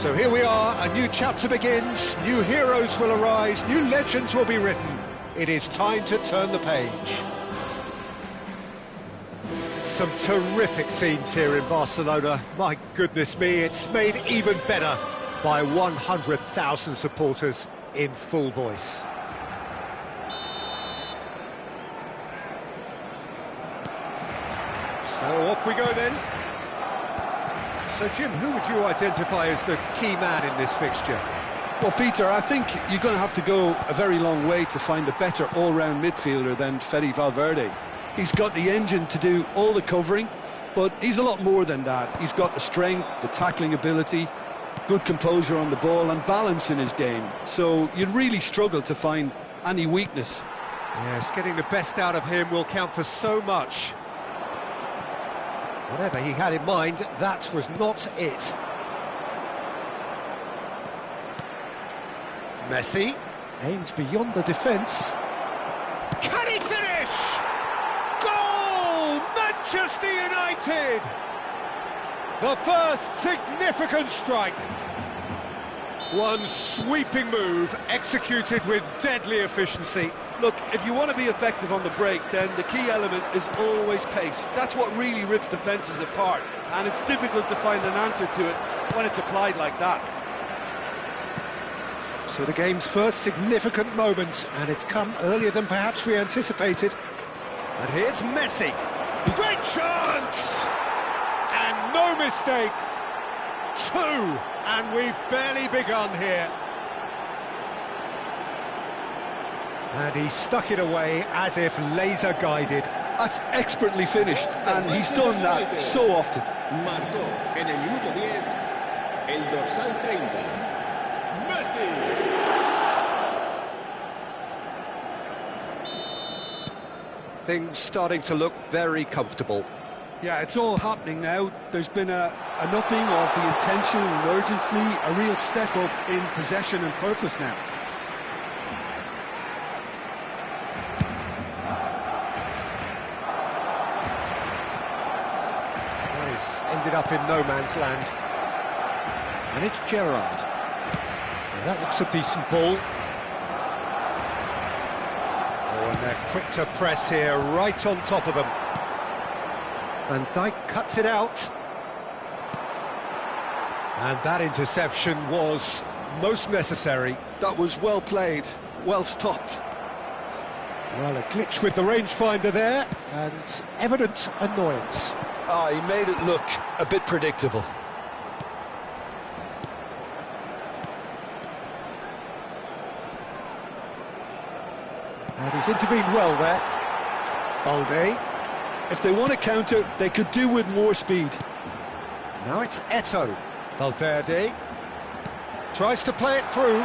So here we are, a new chapter begins, new heroes will arise, new legends will be written. It is time to turn the page. Some terrific scenes here in Barcelona. My goodness me, it's made even better by 100,000 supporters in full voice. So off we go then. So, Jim, who would you identify as the key man in this fixture? Well, Peter, I think you're going to have to go a very long way to find a better all-round midfielder than Fede Valverde. He's got the engine to do all the covering, but he's a lot more than that. He's got the strength, the tackling ability, good composure on the ball and balance in his game. So you'd really struggle to find any weakness. Yes, getting the best out of him will count for so much. Whatever he had in mind, that was not it. Messi aimed beyond the defence. Can he finish? Goal! Manchester United! The first significant strike. One sweeping move, executed with deadly efficiency. Look, if you want to be effective on the break, then the key element is always pace. That's what really rips defences apart, and it's difficult to find an answer to it when it's applied like that. So the game's first significant moment, and it's come earlier than perhaps we anticipated. And here's Messi. Great chance! And no mistake. 2, and we've barely begun here. And he stuck it away as if laser-guided. That's expertly finished, and he's done that so often. Marcó en el minuto 10, el dorsal 30, Messi. Things starting to look very comfortable. Yeah, it's all happening now. There's been an upping of the intention and urgency, a real step up in possession and purpose now. Ended up in no man's land. And it's Gerrard. Now that looks a decent ball. Oh, and they're quick to press here, right on top of them. Van Dijk cuts it out. And that interception was most necessary. That was well played, well stopped. Well, a glitch with the rangefinder there, and evident annoyance. Ah, he made it look a bit predictable. And he's intervened well there. Balde. If they want to counter, they could do with more speed. Now it's Eto'o. Valverde tries to play it through.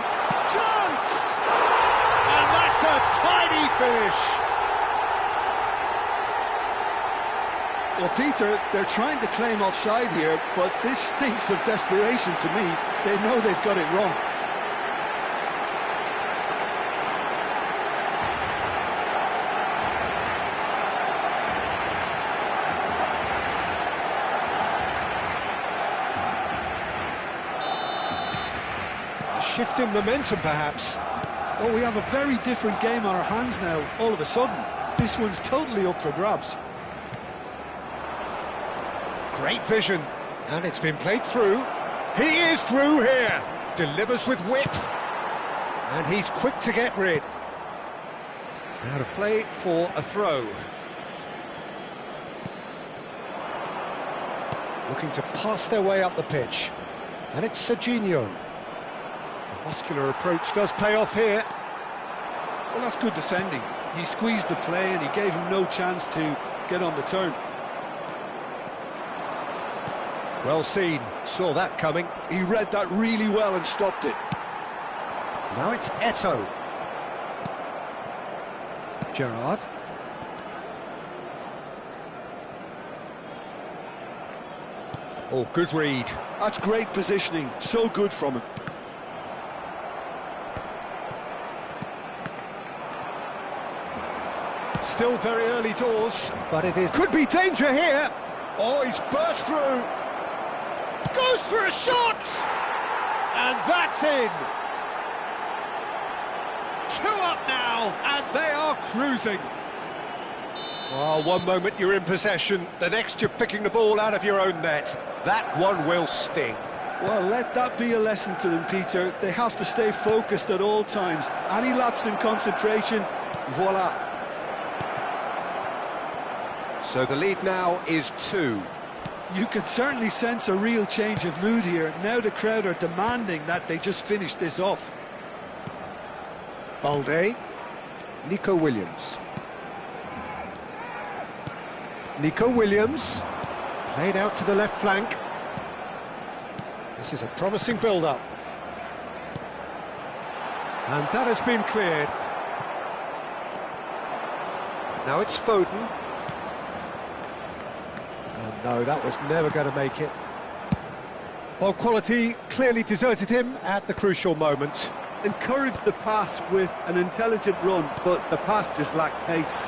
Chance! And that's a tiny finish. Well, Peter, they're trying to claim offside here, but this stinks of desperation to me. They know they've got it wrong. A shift in momentum, perhaps. Oh, we have a very different game on our hands now, all of a sudden. This one's totally up for grabs. Great vision, and it's been played through. He is through here. Delivers with whip. And he's quick to get rid. Out of play for a throw. Looking to pass their way up the pitch. And it's Serginho. The muscular approach does pay off here. Well, that's good defending. He squeezed the play and he gave him no chance to get on the turn. Well seen, saw that coming. He read that really well and stopped it. Now it's Eto'o. Gerrard. Oh, good read. That's great positioning, so good from him. Still very early doors, but it is... Could be danger here! Oh, he's burst through! Goes for a shot! And that's in! 2 up now, and they are cruising. Oh, one moment you're in possession, the next you're picking the ball out of your own net. That one will sting. Well, let that be a lesson to them, Peter. They have to stay focused at all times. Any lapse in concentration, voila. So the lead now is 2. You can certainly sense a real change of mood here. Now the crowd are demanding that they just finish this off. Balde. Nico Williams. Nico Williams. Played out to the left flank. This is a promising build-up. And that has been cleared. Now it's Foden. And no, that was never going to make it. Well, quality clearly deserted him at the crucial moment. Encouraged the pass with an intelligent run, but the pass just lacked pace.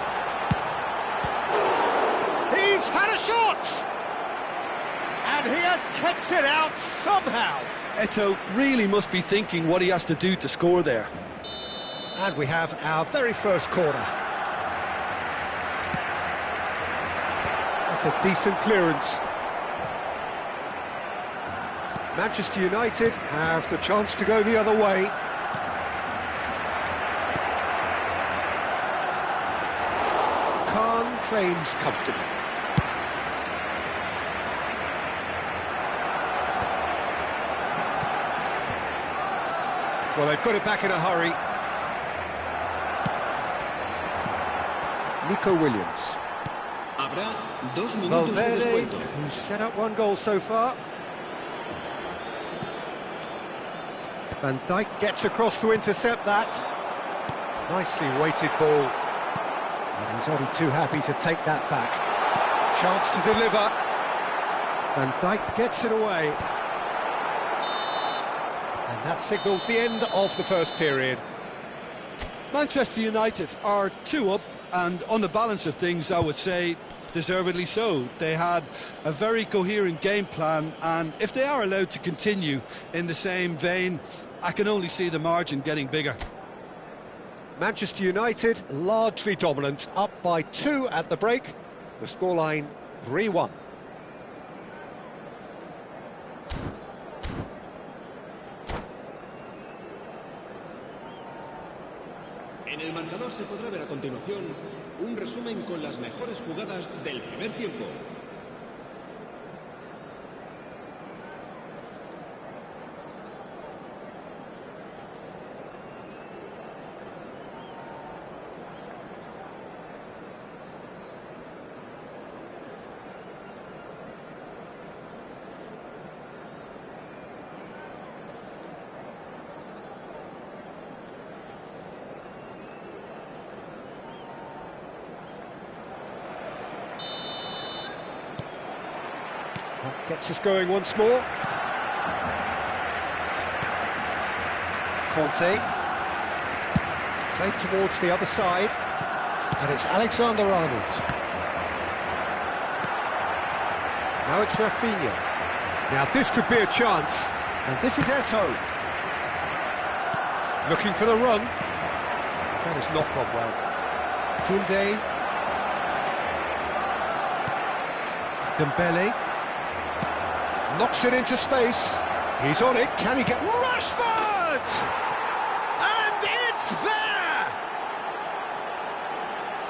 He's had a shot! And he has kept it out somehow. Eto really must be thinking what he has to do to score there. And we have our very first corner. That's a decent clearance. Manchester United have the chance to go the other way. Khan claims comfortably. Well, they've got it back in a hurry. Nico Williams. Habrá 2 minutos de Valverde, descuento. who's set up 1 goal so far. Van Dijk gets across to intercept that. Nicely weighted ball. And he's only too happy to take that back. Chance to deliver. Van Dijk gets it away. And that signals the end of the first period. Manchester United are 2 up, and on the balance of things, I would say deservedly so. They had a very coherent game plan, and if they are allowed to continue in the same vein, I can only see the margin getting bigger. Manchester United largely dominant, up by 2 at the break. The scoreline 3-1. En el marcador se podrá ver a continuación un resumen con las mejores jugadas del primer tiempo. That gets us going once more. Conte. Played towards the other side. And it's Alexander-Arnold. Now it's Rafinha. Now this could be a chance. And this is Eto'o. Looking for the run. That has not gone well. Koundé. Dembele. Knocks it into space. He's on it. Can he get... Rashford! And it's there!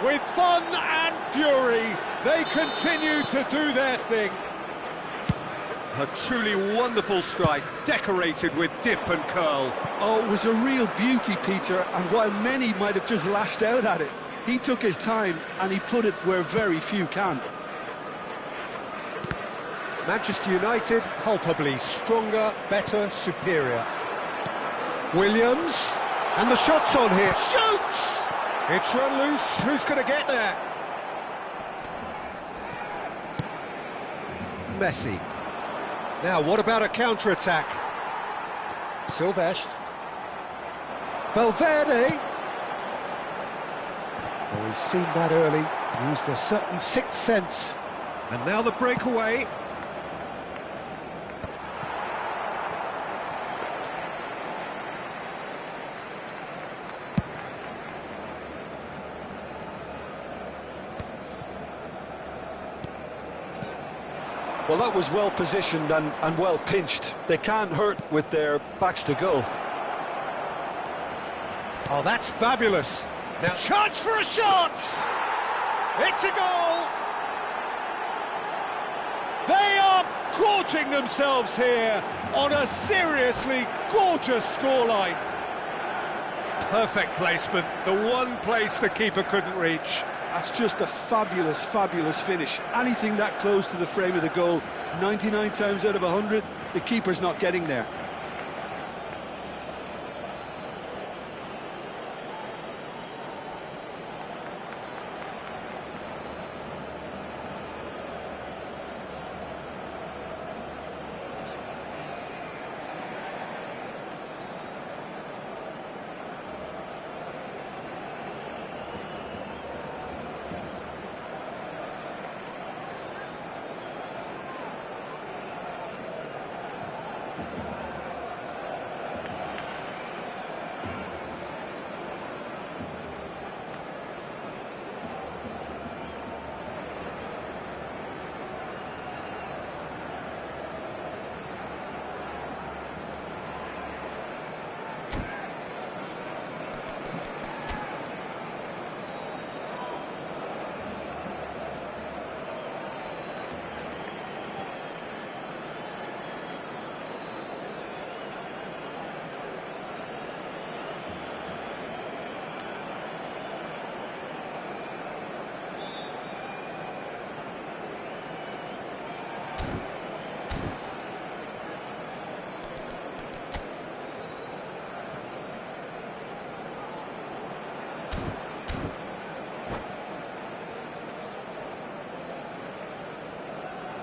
With fun and fury, they continue to do their thing. A truly wonderful strike, decorated with dip and curl. Oh, it was a real beauty, Peter, and while many might have just lashed out at it, he took his time and he put it where very few can. Manchester United, palpably stronger, better, superior. Williams, and the shot's on here. Shoots! It's run loose. Who's going to get there? Messi. Now, what about a counter-attack? Silvestre. Valverde. Oh, he's seen that early. Used a certain sixth sense. And now the breakaway. Well, that was well positioned and well pinched. They can't hurt with their backs to goal. Oh, that's fabulous. Now, chance for a shot! It's a goal! They are gorging themselves here on a seriously gorgeous scoreline. Perfect placement, the one place the keeper couldn't reach. That's just a fabulous, fabulous finish. Anything that close to the frame of the goal, 99 times out of 100, the keeper's not getting there.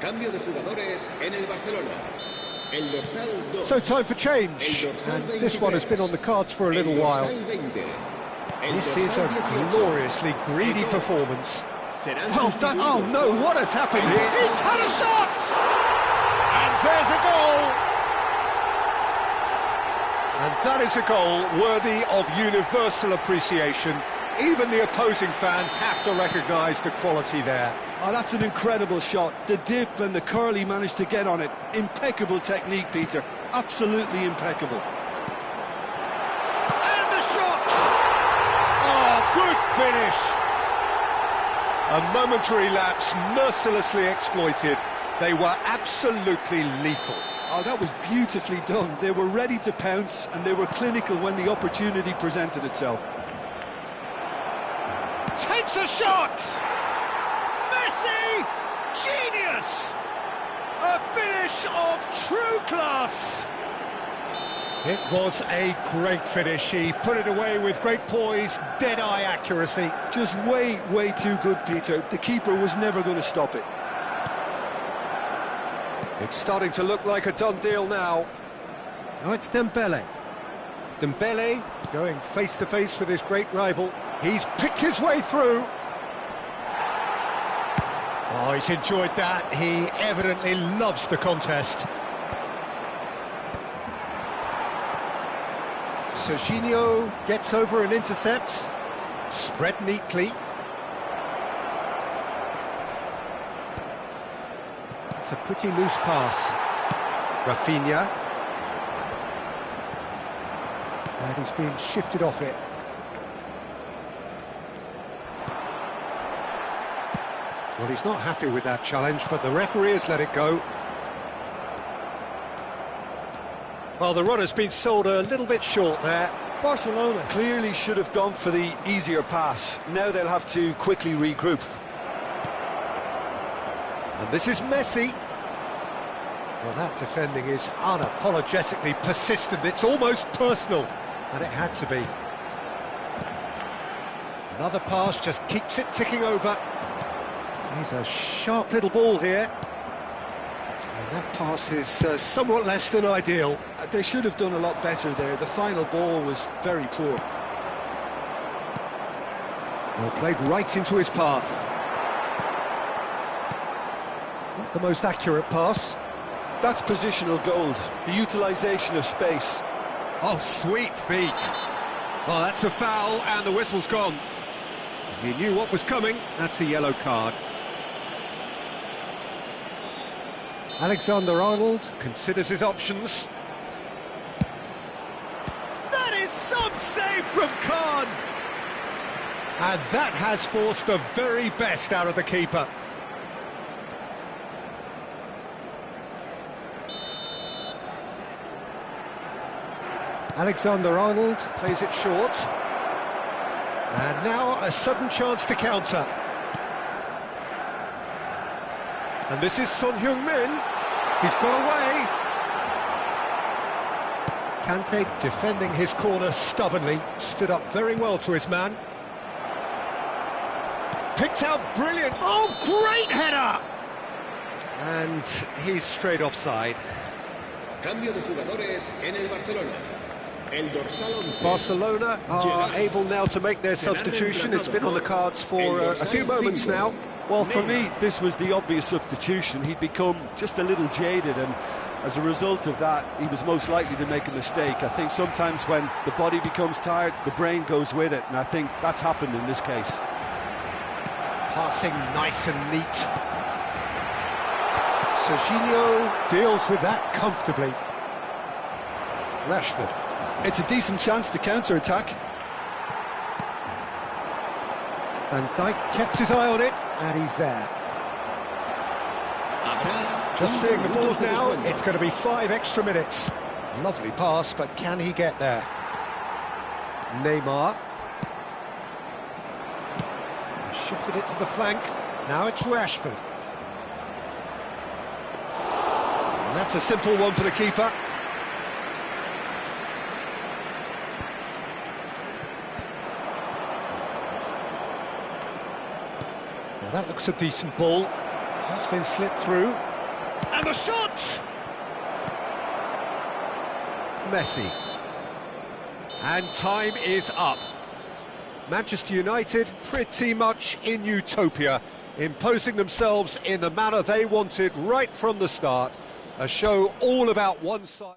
Cambio de jugadores en el Barcelona. El dorsal 2. So time for change, and this one has been on the cards for a little while. This is a gloriously greedy performance. Well, oh no, what has happened here? He's had a shot! And there's a goal! And that is a goal worthy of universal appreciation. Even the opposing fans have to recognise the quality there. Oh, that's an incredible shot. The dip and the curl he managed to get on it. Impeccable technique, Peter. Absolutely impeccable. And the shot! Oh, good finish! A momentary lapse mercilessly exploited. They were absolutely lethal. Oh, that was beautifully done. They were ready to pounce, and they were clinical when the opportunity presented itself. Takes a shot! Messi! Genius! A finish of true class! It was a great finish. He put it away with great poise, dead-eye accuracy. Just way, way too good, Peter. The keeper was never going to stop it. It's starting to look like a done deal now. Now it's Dembele. Dembele going face-to-face with his great rival. He's picked his way through. Oh, he's enjoyed that. He evidently loves the contest. Serginho gets over and intercepts. Spread neatly. It's a pretty loose pass. Rafinha. And he's being shifted off it. Well, he's not happy with that challenge, but the referee has let it go. Well, the run has been sold a little bit short there. Barcelona clearly should have gone for the easier pass. Now they'll have to quickly regroup. And this is Messi. Well, that defending is unapologetically persistent. It's almost personal, and it had to be. Another pass just keeps it ticking over. He's a sharp little ball here. And that pass is somewhat less than ideal. They should have done a lot better there. The final ball was very poor. Well, played right into his path. Not the most accurate pass. That's positional gold, the utilisation of space. Oh, sweet feet. Oh, that's a foul, and the whistle's gone. He knew what was coming. That's a yellow card. Alexander-Arnold considers his options. That is some save from Kahn! And that has forced the very best out of the keeper. Alexander-Arnold plays it short. And now a sudden chance to counter. And this is Son Heung-min. He's got away. Kante defending his corner stubbornly, stood up very well to his man. Picked out brilliant. Oh, great header! And he's straight offside. Cambio de jugadores en el Barcelona. El dorsal 11. Barcelona are able now to make their substitution. It's been on the cards for a few moments now. Well, for me, this was the obvious substitution. He'd become just a little jaded, and as a result of that, he was most likely to make a mistake. I think sometimes when the body becomes tired, the brain goes with it, and I think that's happened in this case. Passing nice and neat. Serginho deals with that comfortably. Rashford. It's a decent chance to counter-attack. Van Dijk kept his eye on it, and he's there. Just seeing the board now, it's going to be 5 extra minutes. Lovely pass, but can he get there? Neymar. Shifted it to the flank. Now it's Rashford. And that's a simple one for the keeper. Now that looks a decent ball. That's been slipped through. And the shot! Messi. And time is up. Manchester United pretty much in utopia, imposing themselves in the manner they wanted right from the start. A show all about one side.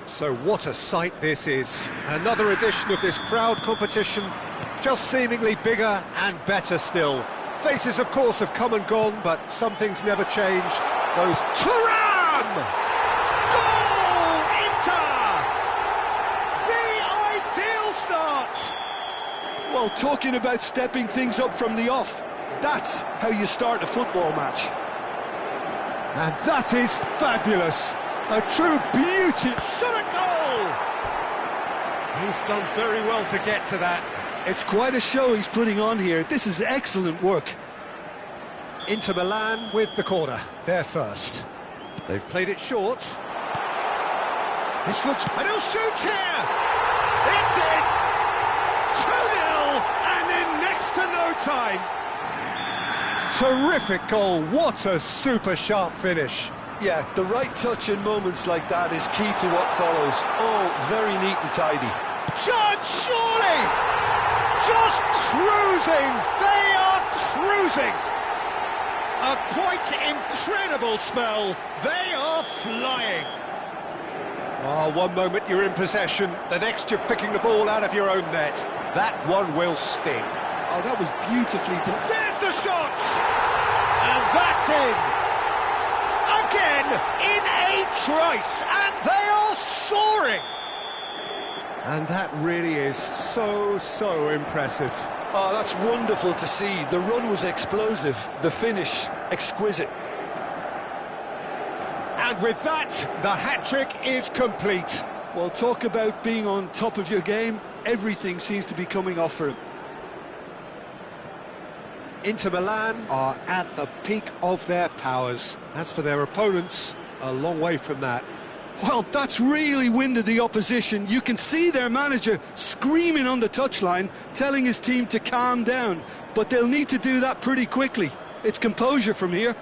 So what a sight this is. Another edition of this proud competition just seemingly bigger and better still. Faces, of course, have come and gone, but some things never change. Those Thuram! Goal! Inter! The ideal start! Well, talking about stepping things up from the off, that's how you start a football match. And that is fabulous. A true beauty. Shot a goal! He's done very well to get to that. It's quite a show he's putting on here. This is excellent work. Inter Milan with the corner. They're first. They've played it short. This looks... and he'll shoot here! It's in! 2-0 and in next to no time. Terrific goal. What a super sharp finish. Yeah, the right touch in moments like that is key to what follows. All very neat and tidy. Judge, surely! Just cruising! They are cruising! A quite incredible spell. They are flying. Oh, one moment you're in possession, the next you're picking the ball out of your own net. That one will sting. Oh, that was beautifully done. There's the shot! And that's in! Again, in a trice, and they are soaring! And that really is so impressive. Oh, that's wonderful to see. The run was explosive, the finish exquisite. And with that, the hat-trick is complete. Well, talk about being on top of your game. Everything seems to be coming off for him. Inter Milan are at the peak of their powers. As for their opponents, a long way from that. Well, that's really winded the opposition. You can see their manager screaming on the touchline, telling his team to calm down. But they'll need to do that pretty quickly. It's composure from here.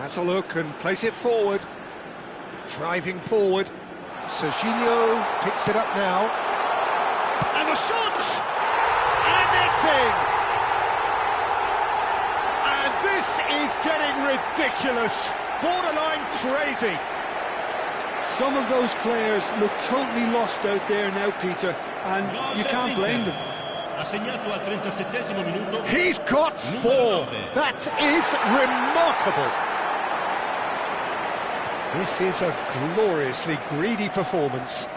Has a look and plays it forward. Driving forward. Serginho picks it up now. And the shot! And it's in! And this is getting ridiculous, borderline crazy. Some of those players look totally lost out there now, Peter, and you can't blame them. He's got 4. That is remarkable. This is a gloriously greedy performance.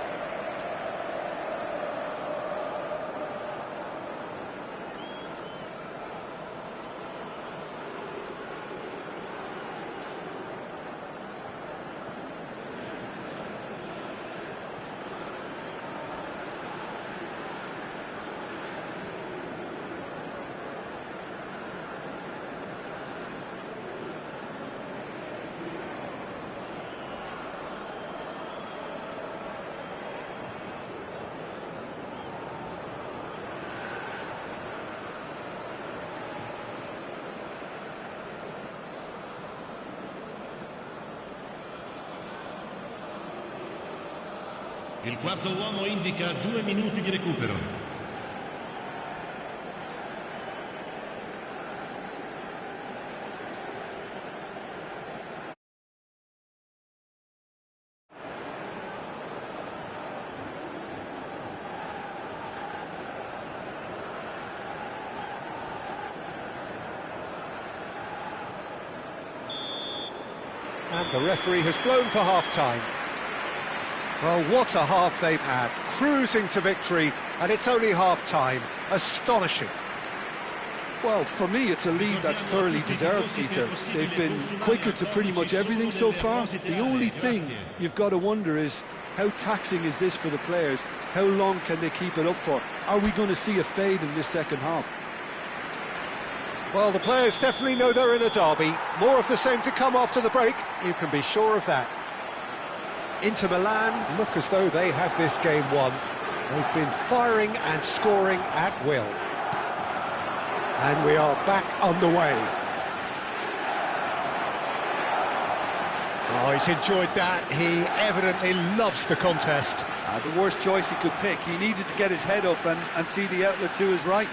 Il quarto uomo indica 2 minuti di recupero. And the referee has blown for half-time. Well, what a half they've had, cruising to victory, and it's only half-time. Astonishing. Well, for me, it's a lead that's thoroughly deserved, Peter. They've been quicker to pretty much everything so far. The only thing you've got to wonder is, how taxing is this for the players? How long can they keep it up for? Are we going to see a fade in this second half? Well, the players definitely know they're in a derby. More of the same to come after the break, you can be sure of that. Inter Milan look as though they have this game won. They've been firing and scoring at will. And we are back underway. Oh, he's enjoyed that. He evidently loves the contest. The worst choice he could pick. He needed to get his head up and see the outlet to his right.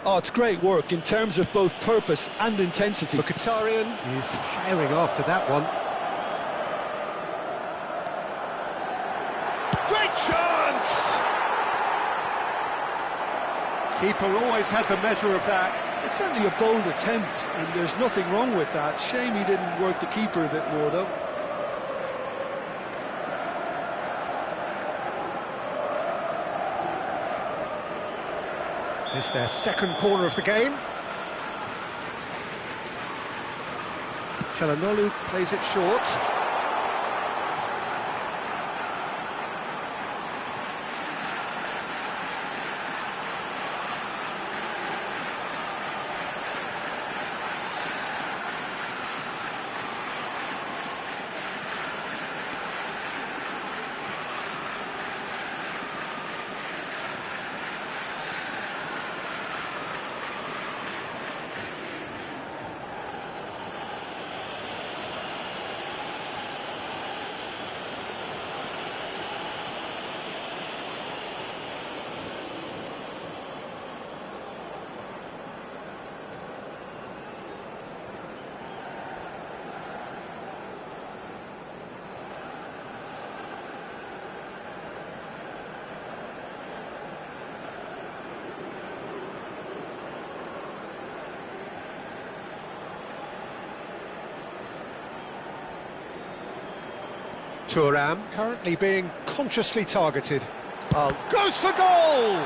Oh, it's great work in terms of both purpose and intensity. Mkhitaryan is firing after that one. Great chance! Keeper always had the measure of that. It's certainly a bold attempt, and there's nothing wrong with that. Shame he didn't work the keeper a bit more, though. It's their second corner of the game. Çalhanoğlu plays it short. Thuram currently being consciously targeted. Goes for goal!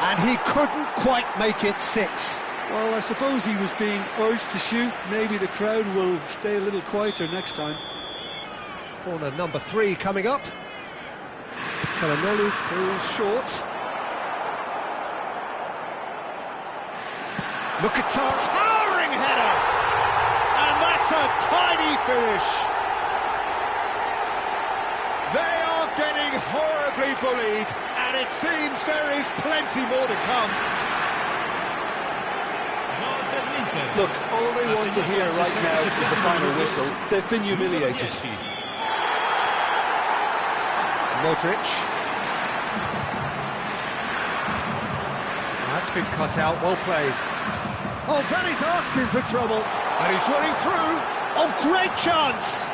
And he couldn't quite make it 6. Well, I suppose he was being urged to shoot. Maybe the crowd will stay a little quieter next time. Corner number 3 coming up. Çalhanoğlu goes short. Mkhitaryan's towering header! And that's a tiny finish. They are getting horribly bullied, and it seems there is plenty more to come. Look, all they want to hear right now is the final whistle. They've been humiliated. Modric. That's been cut out, well played. Oh, that is asking for trouble. And he's running through. Oh, great chance.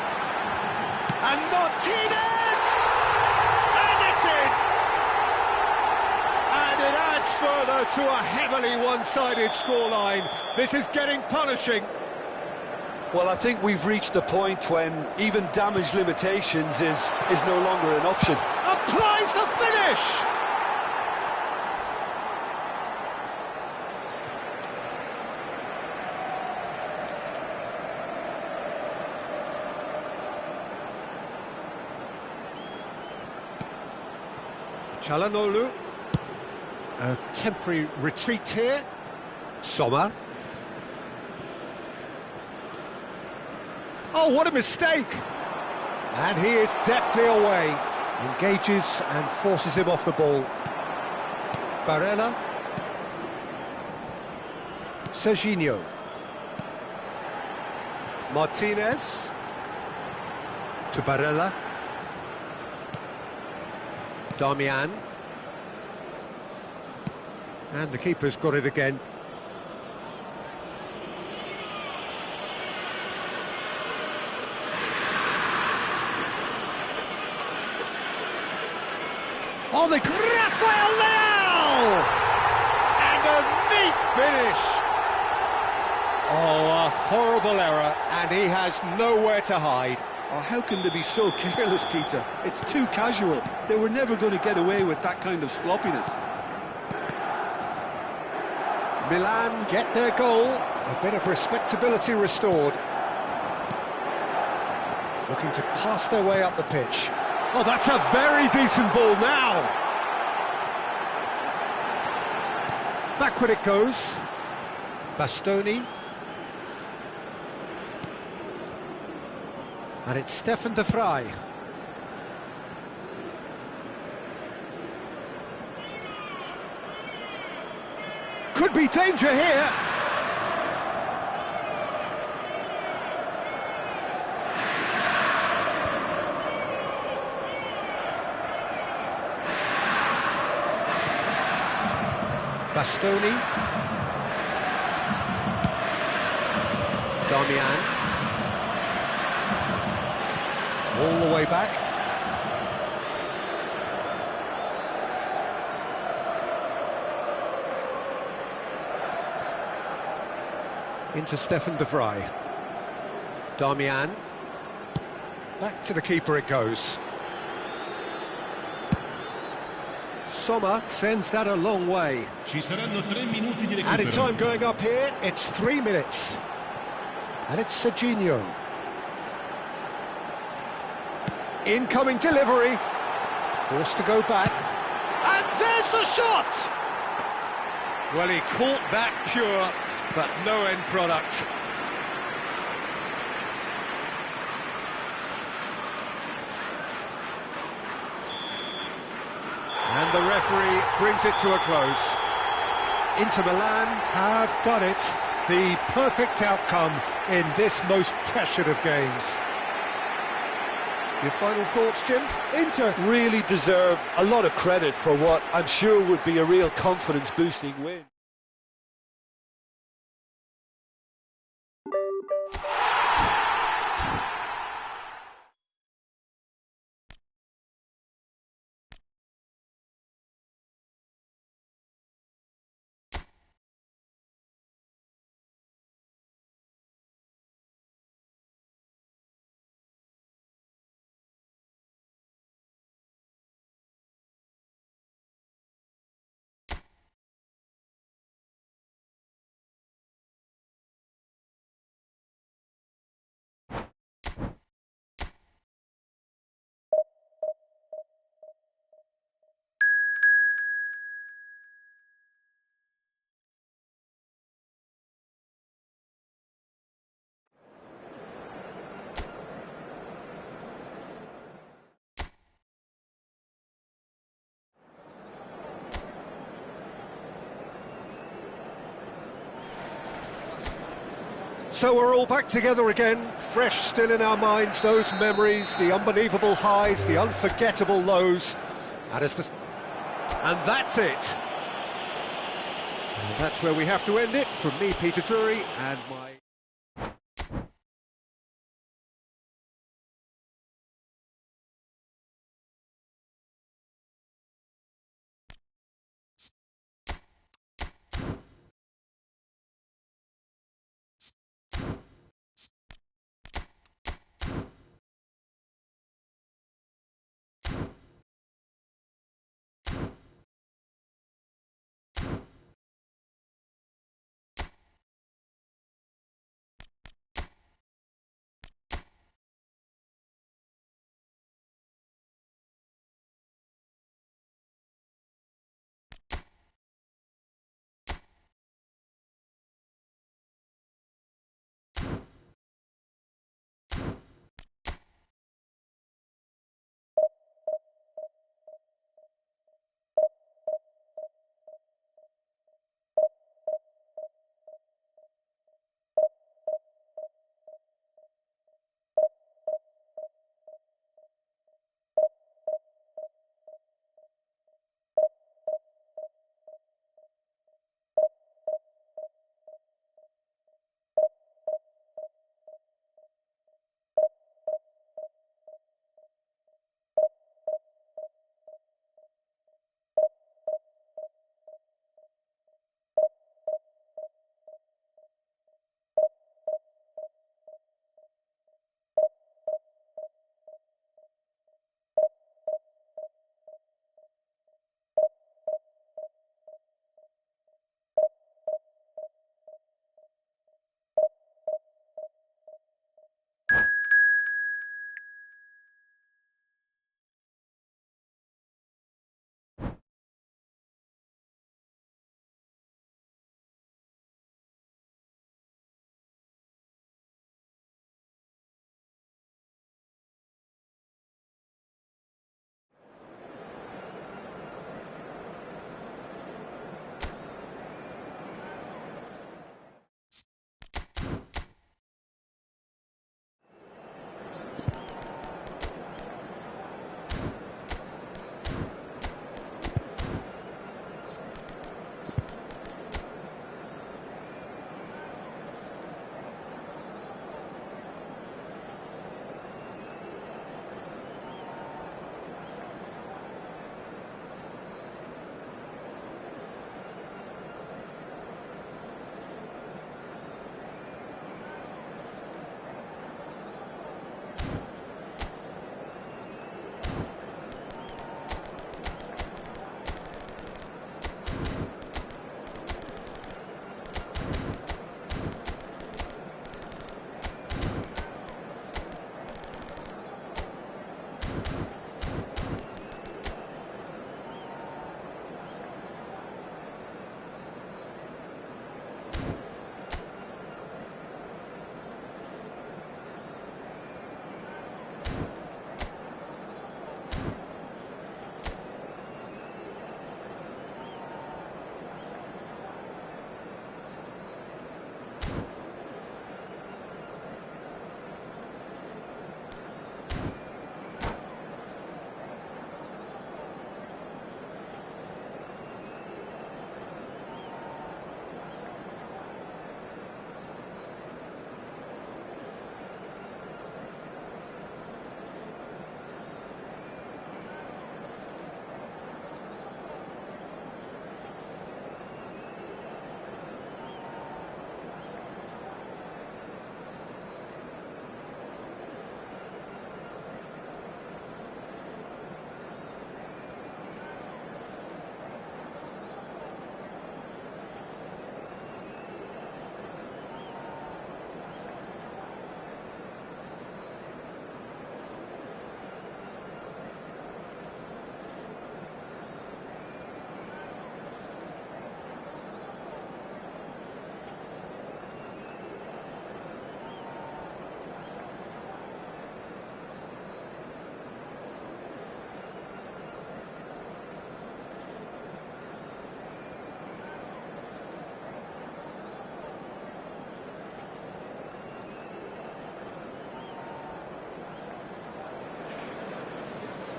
And Martinez! And it's in! And it adds further to a heavily one-sided scoreline. This is getting punishing. Well, I think we've reached the point when even damage limitations is no longer an option. Applies the finish! Çalhanoğlu. A temporary retreat here. Sommer. Oh, what a mistake! And he is deftly away. Engages and forces him off the ball. Barella. Serginho. Martinez. To Barella. Damian. And the keeper's got it again. Oh, the Rafael Leao! And a neat finish! Oh, a horrible error, and he has nowhere to hide. Oh, how can they be so careless, Peter? It's too casual. They were never going to get away with that kind of sloppiness. Milan get their goal. A bit of respectability restored. Looking to pass their way up the pitch. Oh, that's a very decent ball now. Backward it goes. Bastoni. And it's Stefan de Vrij. Could be danger here. Bastoni. Damian. All the way back. Into Stefan de Vrij. Damian. Back to the keeper it goes. Sommer sends that a long way. Added time going up here, it's 3 minutes. And it's Serginho. Incoming delivery. Forced to go back. And there's the shot! Well, he caught that pure, but no end product. And the referee brings it to a close. Inter Milan have done it. The perfect outcome in this most pressured of games. Your final thoughts, Jim? Inter really deserve a lot of credit for what I'm sure would be a real confidence-boosting win. So we're all back together again, fresh still in our minds, those memories, the unbelievable highs, the unforgettable lows. And that's it. And that's where we have to end it. From me, Peter Drury, and my...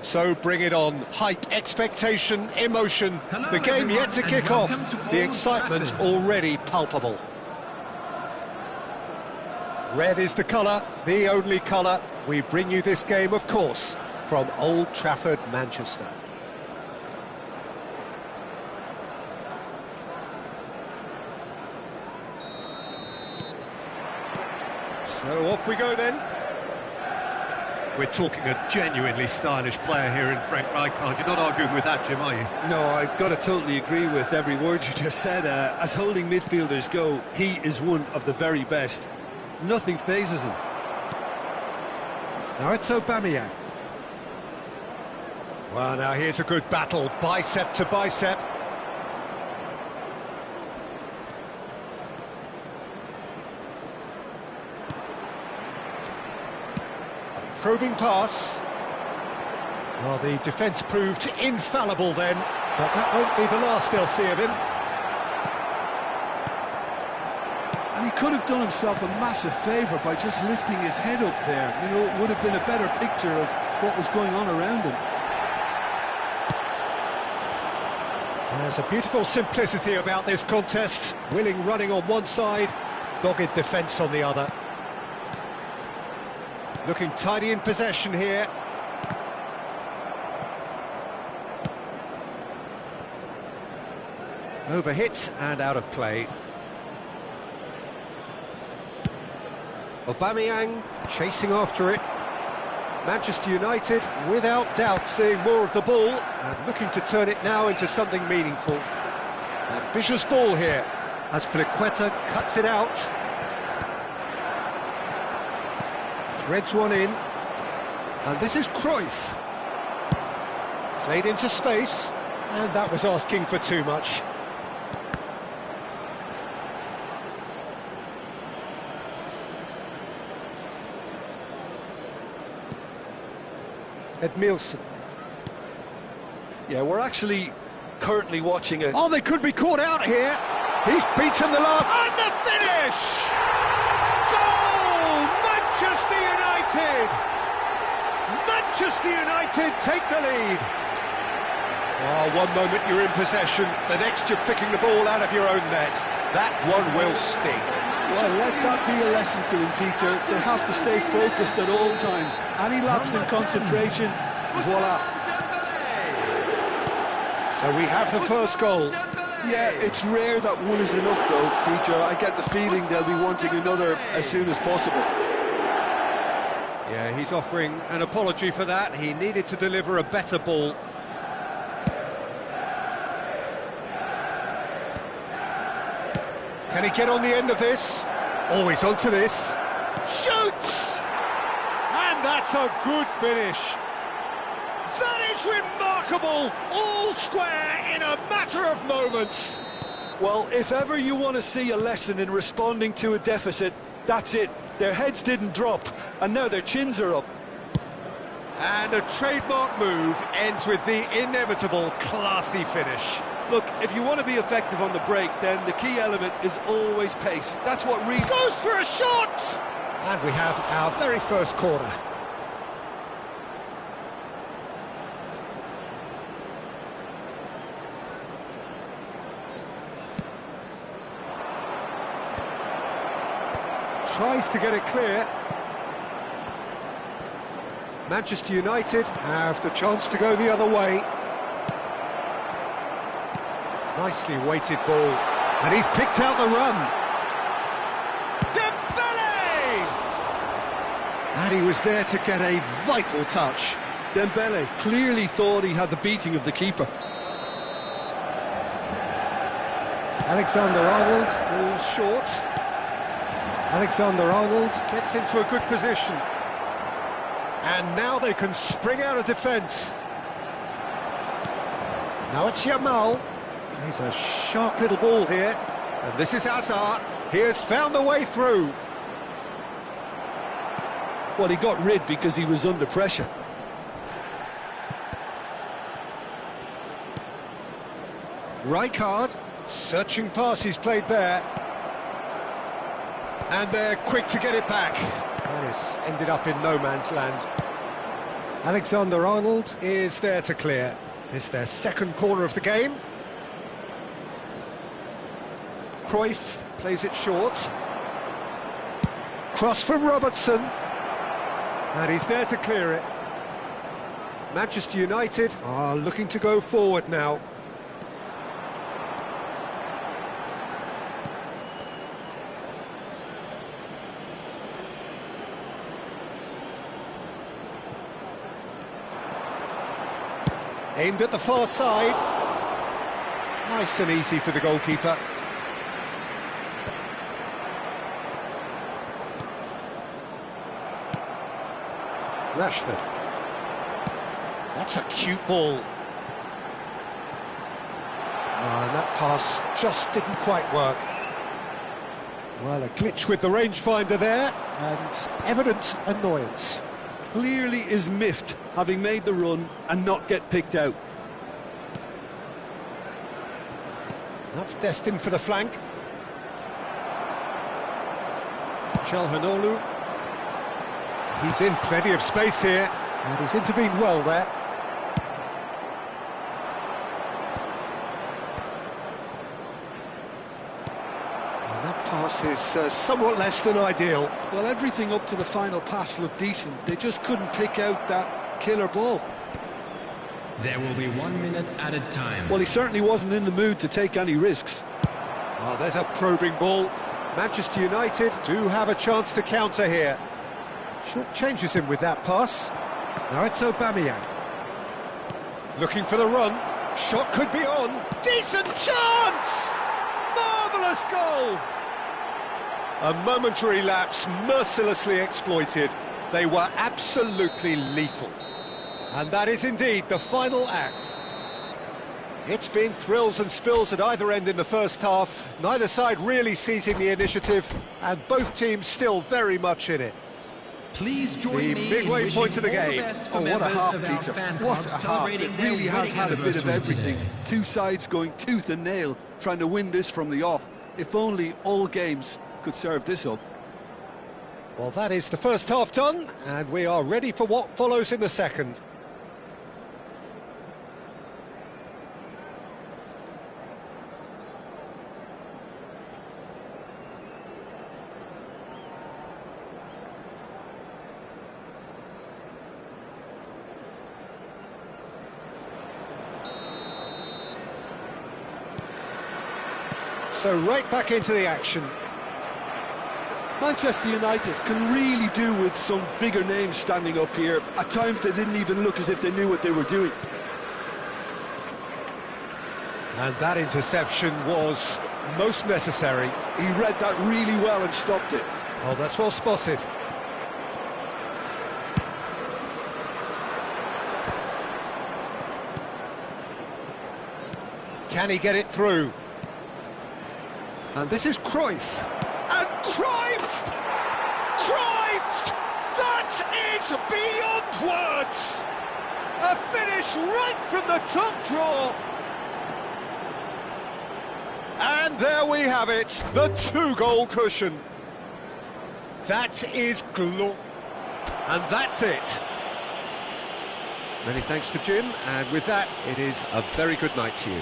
So bring it on. Hype, expectation, emotion. The game yet to kick off. The excitement already palpable. Red is the colour, the only colour. We bring you this game, of course, from Old Trafford, Manchester. So off we go then. We're talking a genuinely stylish player here in Frank Rijkaard. You're not arguing with that, Jim, are you? No, I've got to totally agree with every word you just said. As holding midfielders go, he is one of the very best. Nothing phases him. Now it's Aubameyang. Well, now here's a good battle, bicep to bicep. Probing pass. Well, the defence proved infallible then, but that won't be the last they'll see of him. And he could have done himself a massive favour by just lifting his head up there. You know, it would have been a better picture of what was going on around him. There's a beautiful simplicity about this contest. Willing running on one side, dogged defence on the other. Looking tidy in possession here. Overhit and out of play. Aubameyang chasing after it. Manchester United, without doubt, seeing more of the ball and looking to turn it now into something meaningful. Ambitious ball here as Pliqueta cuts it out. Threads one in, and this is Cruyff. Played into space, and that was asking for too much. Edmilson. Yeah, we're actually currently watching it. Oh, they could be caught out here. He's beaten the last. And the finish! Goal! Manchester United! Manchester United take the lead. Oh, one moment you're in possession, the next you're picking the ball out of your own net. That one will sting. Well, let that be a lesson to them, Peter. They have to stay focused at all times. Any lapse in concentration, voila. So we have the first goal. Yeah, it's rare that one is enough, though, Peter. I get the feeling they'll be wanting another as soon as possible. Yeah, he's offering an apology for that. He needed to deliver a better ball. Can he get on the end of this? Oh, he's onto this. Shoots! And that's a good finish. That is remarkable! All square in a matter of moments. Well, if ever you want to see a lesson in responding to a deficit, that's it. Their heads didn't drop, and now their chins are up. And a trademark move ends with the inevitable classy finish. Look, if you want to be effective on the break, then the key element is always pace. That's what really... Goes for a shot! And we have our very first corner. Tries to get it clear. Manchester United have the chance to go the other way. Nicely weighted ball, and he's picked out the run. Dembele! And he was there to get a vital touch. Dembele clearly thought he had the beating of the keeper. Alexander-Arnold goes short. Alexander-Arnold gets into a good position. And now they can spring out of defence. Now it's Yamal. He's a sharp little ball here. And this is Hazard. He has found the way through. Well, he got rid because he was under pressure. Rijkaard, searching pass he's played there. And they're quick to get it back. That has ended up in no man's land. Alexander-Arnold is there to clear. It's their second corner of the game. Cruyff plays it short. Cross from Robertson. And he's there to clear it. Manchester United are looking to go forward now. Aimed at the far side. Nice and easy for the goalkeeper. Rashford. That's a cute ball. And that pass just didn't quite work. Well, a glitch with the rangefinder there, and evident annoyance. Clearly is miffed, having made the run and not get picked out. That's destined for the flank. Calhanoglu. He's in plenty of space here, and he's intervened well there. And that pass is somewhat less than ideal. Well, everything up to the final pass looked decent. They just couldn't pick out that killer ball. There will be 1 minute added time. Well, he certainly wasn't in the mood to take any risks. Oh, there's a probing ball. Manchester United do have a chance to counter here. Short changes him with that pass. Now it's Aubameyang. Looking for the run. Shot could be on. Decent chance! Marvellous goal! A momentary lapse mercilessly exploited. They were absolutely lethal. And that is indeed the final act. It's been thrills and spills at either end in the first half. Neither side really seizing the initiative, and both teams still very much in it. Please join The me midway in point of the wishing all game. best for Oh, what a members half, of our Peter. fan What club a half. celebrating It their really has wedding had a bit of anniversary everything. today. Two sides going tooth and nail, trying to win this from the off. If only all games could serve this up. Well, that is the first half done, and we are ready for what follows in the second. So right back into the action. Manchester United can really do with some bigger names standing up here. At times they didn't even look as if they knew what they were doing. And that interception was most necessary. He read that really well and stopped it. Oh, that's well spotted. Can he get it through? And this is Cruyff. And Cruyff! Cruyff! That is beyond words! A finish right from the top draw. And there we have it, the two-goal cushion. That is glorious. And that's it. Many thanks to Jim, and with that, it is a very good night to you.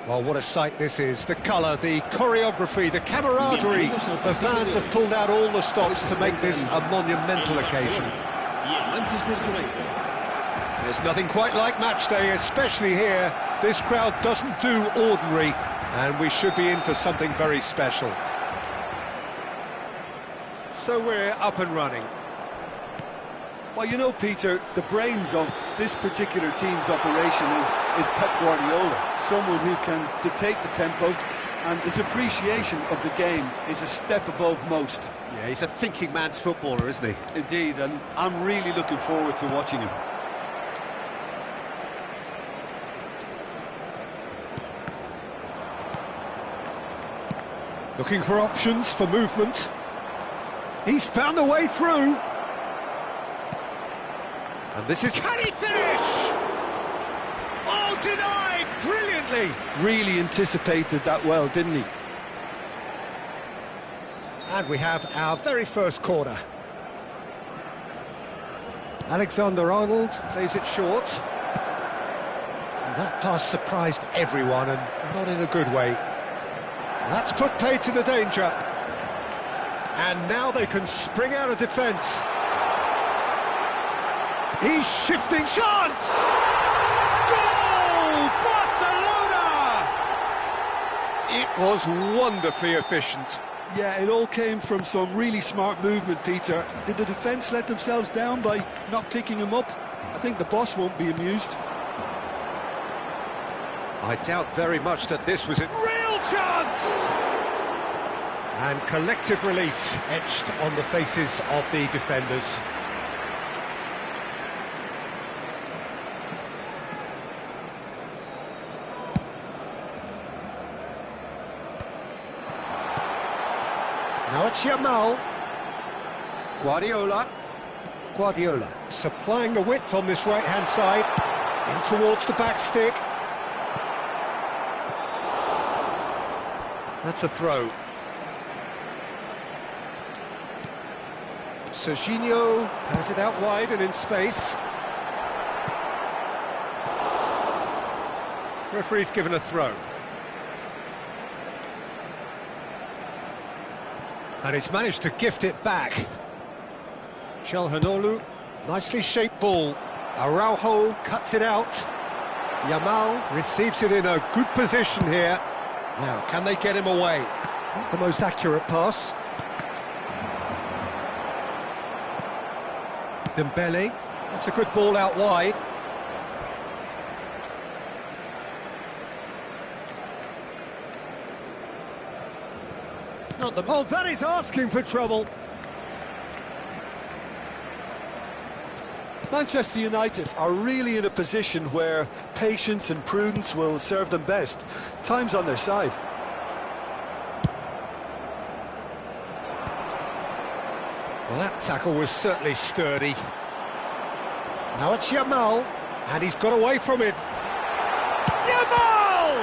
Well, what a sight this is. The colour, the choreography, the camaraderie. The fans have pulled out all the stops to make this a monumental occasion. There's nothing quite like match day, especially here. This crowd doesn't do ordinary, and we should be in for something very special. So we're up and running. Well, you know, Peter, the brains of this particular team's operation is Pep Guardiola, someone who can dictate the tempo, and his appreciation of the game is a step above most. Yeah, he's a thinking man's footballer, isn't he? Indeed, and I'm really looking forward to watching him. Looking for options, for movement. He's found a way through. And this is... Can he finish? Oh, denied! Brilliantly! Really anticipated that well, didn't he? And we have our very first corner. Alexander-Arnold plays it short. And that pass surprised everyone, and not in a good way. That's put paid to the danger. And now they can spring out of defence. He's shifting. Chance! Goal! Barcelona! It was wonderfully efficient. Yeah, it all came from some really smart movement, Peter. Did the defence let themselves down by not picking him up? I think the boss won't be amused. I doubt very much that this was a real chance! And collective relief etched on the faces of the defenders. Now it's Yamal. Guardiola supplying the width on this right-hand side. In towards the back stick. That's a throw. Serginho has it out wide and in space. Referee's given a throw. And he's managed to gift it back. Çalhanoğlu, nicely shaped ball. Araujo cuts it out. Yamal receives it in a good position here. Now, can they get him away? Not the most accurate pass. Dembele, that's a good ball out wide. Not the... Oh, that is asking for trouble. Manchester United are really in a position where patience and prudence will serve them best. Time's on their side. Well, that tackle was certainly sturdy. Now it's Yamal, and he's got away from it. Yamal!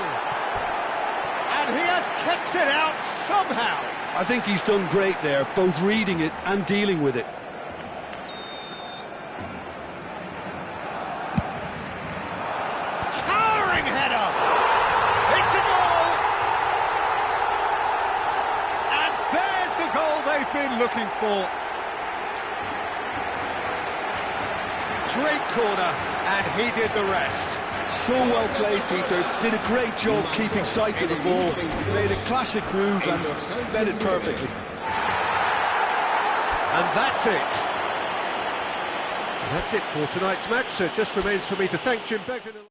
And he has kept it out somehow. I think he's done great there, both reading it and dealing with it. Whirling header! It's a goal! And there's the goal they've been looking for. Great corner, and he did the rest. So well played, Peter. Did a great job keeping sight of the ball. Made a classic move and met it perfectly. And that's it. That's it for tonight's match, so it just remains for me to thank Jim Beglin.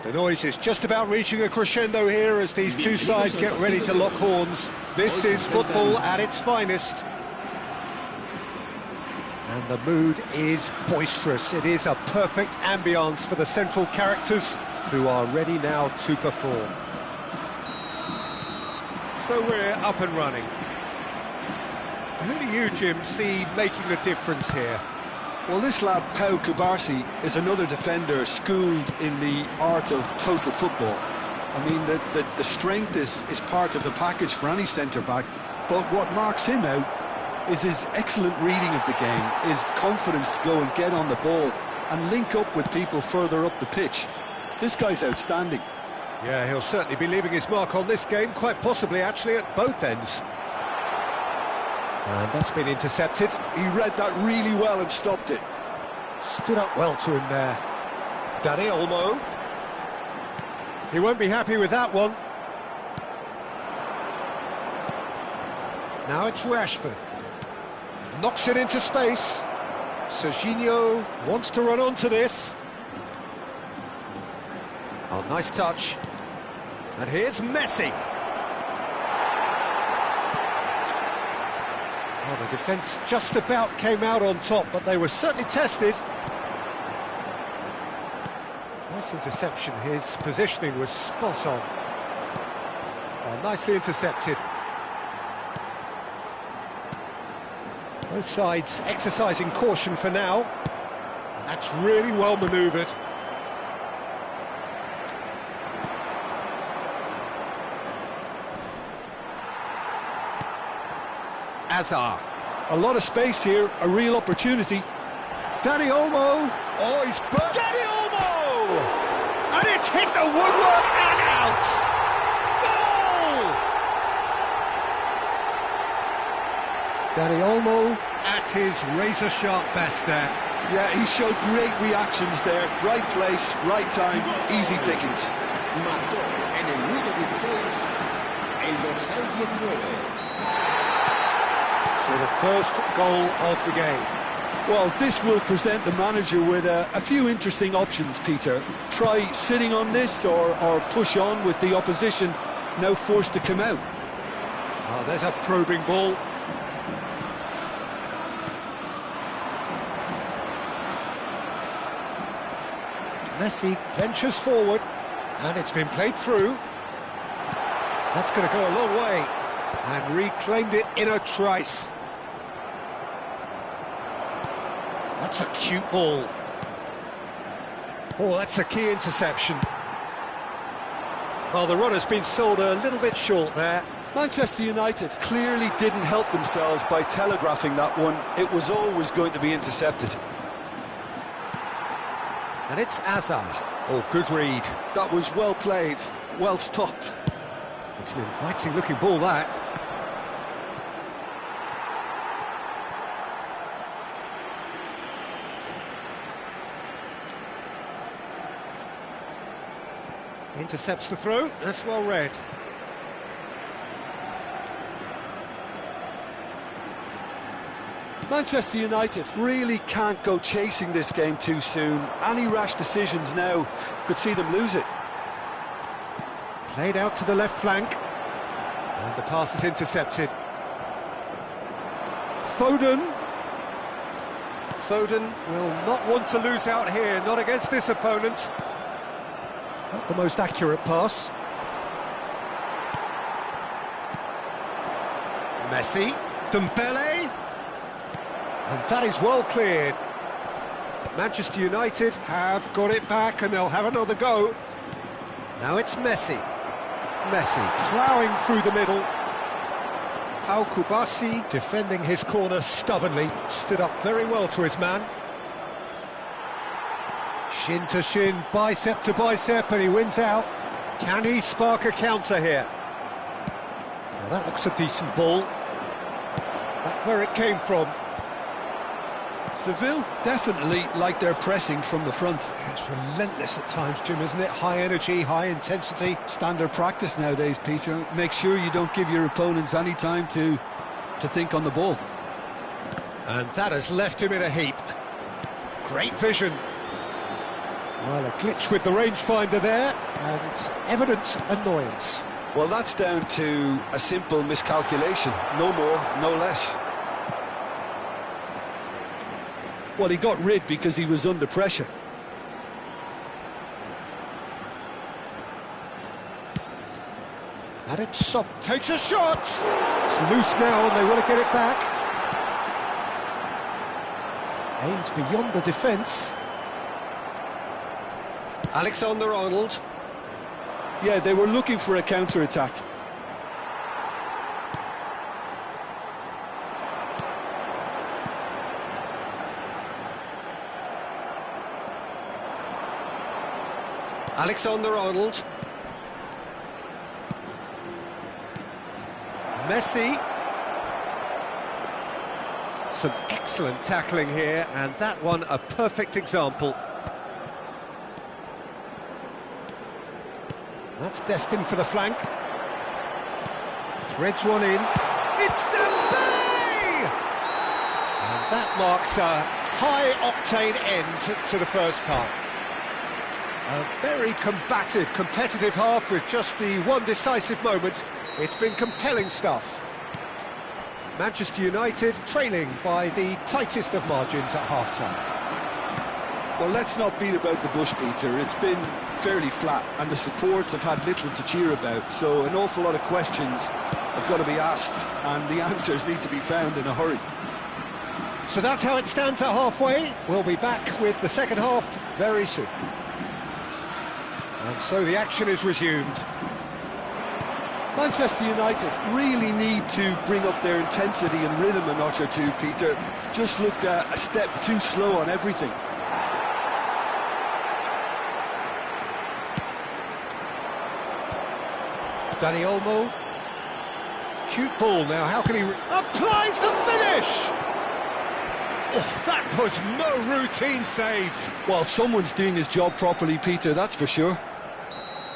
The noise is just about reaching a crescendo here as these two sides get ready to lock horns. This is football at its finest. And the mood is boisterous. It is a perfect ambience for the central characters who are ready now to perform. So we're up and running. Who do you, Jim, see making the difference here? Well, this lad, Pau Kubarsi, is another defender schooled in the art of total football. I mean, the strength is part of the package for any centre-back, but what marks him out is his excellent reading of the game, his confidence to go and get on the ball and link up with people further up the pitch. This guy's outstanding. Yeah, he'll certainly be leaving his mark on this game, quite possibly actually at both ends. And that's been intercepted. He read that really well and stopped it. Stood up well to him there. Dani Olmo. He won't be happy with that one. Now it's Rashford. Knocks it into space. Serginho wants to run onto this. Oh, nice touch. And here's Messi. Oh, the defence just about came out on top, but they were certainly tested. Nice interception. His positioning was spot on. Oh, nicely intercepted. Both sides exercising caution for now. And that's really well manoeuvred. Azar. A lot of space here, a real opportunity. Dani Olmo. Oh, he's burnt. Dani Olmo! And it's hit the woodwork and out. Goal! Dani Olmo at his razor-sharp best there. Yeah, he showed great reactions there. Right place, right time, easy pickings. Marcó en el minuto 16 el dorsal 19. So the first goal of the game. Well, this will present the manager with a few interesting options, Peter. Try sitting on this or push on with the opposition now forced to come out. Oh, there's a probing ball. Messi ventures forward, and it's been played through. That's going to go a long way, and reclaimed it in a trice. That's a cute ball. Oh, that's a key interception. Well, the runner's been sold a little bit short there. Manchester United clearly didn't help themselves by telegraphing that one. It was always going to be intercepted. And it's Azar. Oh, good read. That was well played, well stopped. It's an inviting-looking ball, that. Intercepts the throw. That's well read. Manchester United really can't go chasing this game too soon. Any rash decisions now could see them lose it. Played out to the left flank. And the pass is intercepted. Foden. Foden will not want to lose out here, not against this opponent. Not the most accurate pass. Messi. Dembele. And that is well cleared. Manchester United have got it back and they'll have another go. Now it's Messi. Messi ploughing through the middle. Pau Kubasi defending his corner stubbornly. Stood up very well to his man. Shin to shin, bicep to bicep, and he wins out. Can he spark a counter here? Now that looks a decent ball. That's where it came from. Seville definitely like their pressing from the front. It's relentless at times, Jim, isn't it? High energy, high intensity. Standard practice nowadays, Peter. Make sure you don't give your opponents any time to think on the ball. And that has left him in a heap. Great vision. Well, a glitch with the rangefinder there, and evident annoyance. Well, that's down to a simple miscalculation. No more, no less. Well, he got rid because he was under pressure. And it's up, takes a shot! It's loose now and they want to get it back. Aimed beyond the defence. Alexander-Arnold. Yeah, they were looking for a counter-attack. Alexander-Arnold. Messi. Some excellent tackling here, and that one a perfect example. That's destined for the flank. Threads one in. It's Dembele! And that marks a high-octane end to the first half. A very combative, competitive half with just the one decisive moment. It's been compelling stuff. Manchester United trailing by the tightest of margins at half-time. Well, let's not beat about the bush, Peter. It's been fairly flat, and the support have had little to cheer about, so an awful lot of questions have got to be asked, and the answers need to be found in a hurry. So that's how it stands at halfway. We'll be back with the second half very soon. And so the action is resumed. Manchester United really need to bring up their intensity and rhythm a notch or two, Peter. Just looked a step too slow on everything. Dani Olmo. Cute ball now, how can he... applies the finish! Oh, that was no routine save. Well, someone's doing his job properly, Peter, that's for sure.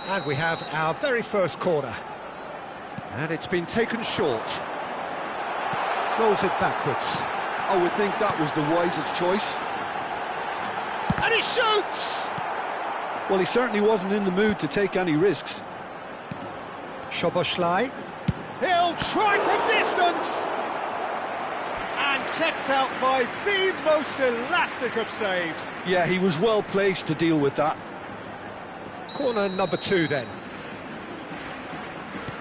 And we have our very first corner. And it's been taken short. Rolls it backwards. I would think that was the wisest choice. And he shoots! Well, he certainly wasn't in the mood to take any risks. Szoboszlai. He'll try from distance! And kept out by the most elastic of saves. Yeah, he was well placed to deal with that. Corner number 2 then.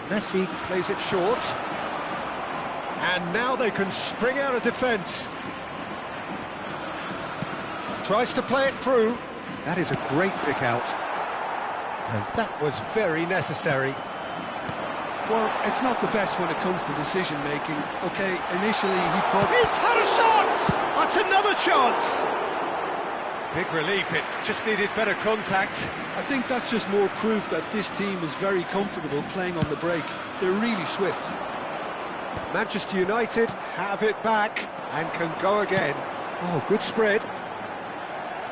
Messi plays it short. And now they can spring out of defence. Tries to play it through. That is a great pick out. And that was very necessary. Well, it's not the best when it comes to decision-making. OK, initially he probably... He's had a shot! That's another chance! Big relief, it just needed better contact. I think that's just more proof that this team is very comfortable playing on the break. They're really swift. Manchester United have it back and can go again. Oh, good spread.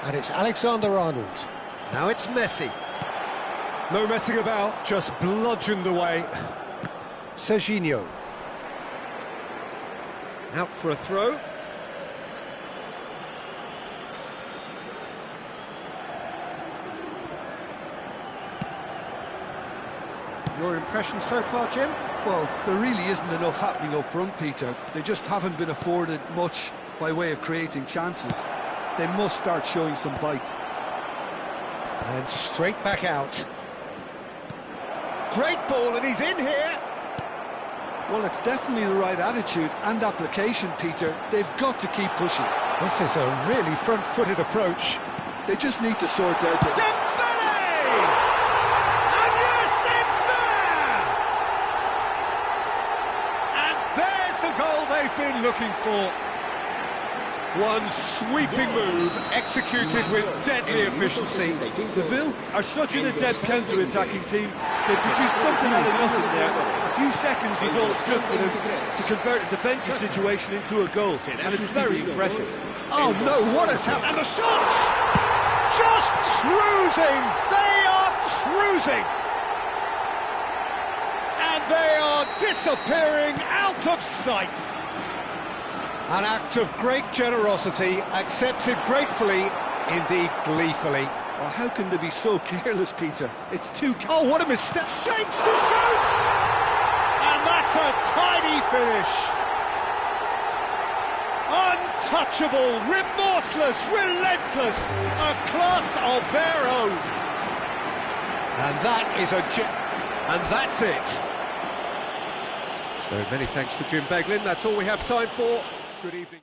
And it's Alexander-Arnold. Now it's Messi. No messing about, just bludgeoned away. Serginho. Out for a throw. Your impression so far, Jim? Well, there really isn't enough happening up front, Peter. They just haven't been afforded much by way of creating chances. They must start showing some bite. And straight back out. Great ball, and he's in here. Well, it's definitely the right attitude and application, Peter. They've got to keep pushing. This is a really front-footed approach. They just need to sort out the... Dembele! And yes, it's there! And there's the goal they've been looking for. One sweeping move, executed with deadly efficiency. Seville are such an adept counter-attacking team. They produced something out of nothing there. A few seconds was all it took for them to convert a defensive situation into a goal, and it's very impressive. Oh no, what has happened? And the shots! Just cruising! They are cruising! And they are disappearing out of sight. An act of great generosity, accepted gratefully, indeed gleefully. Oh, how can they be so careless, Peter? It's too... Oh, what a mistake! Shapes to shoot! And that's a tiny finish. Untouchable, remorseless, relentless, a class of their own. And that is and that's it. So many thanks to Jim Beglin. That's all we have time for. Good evening.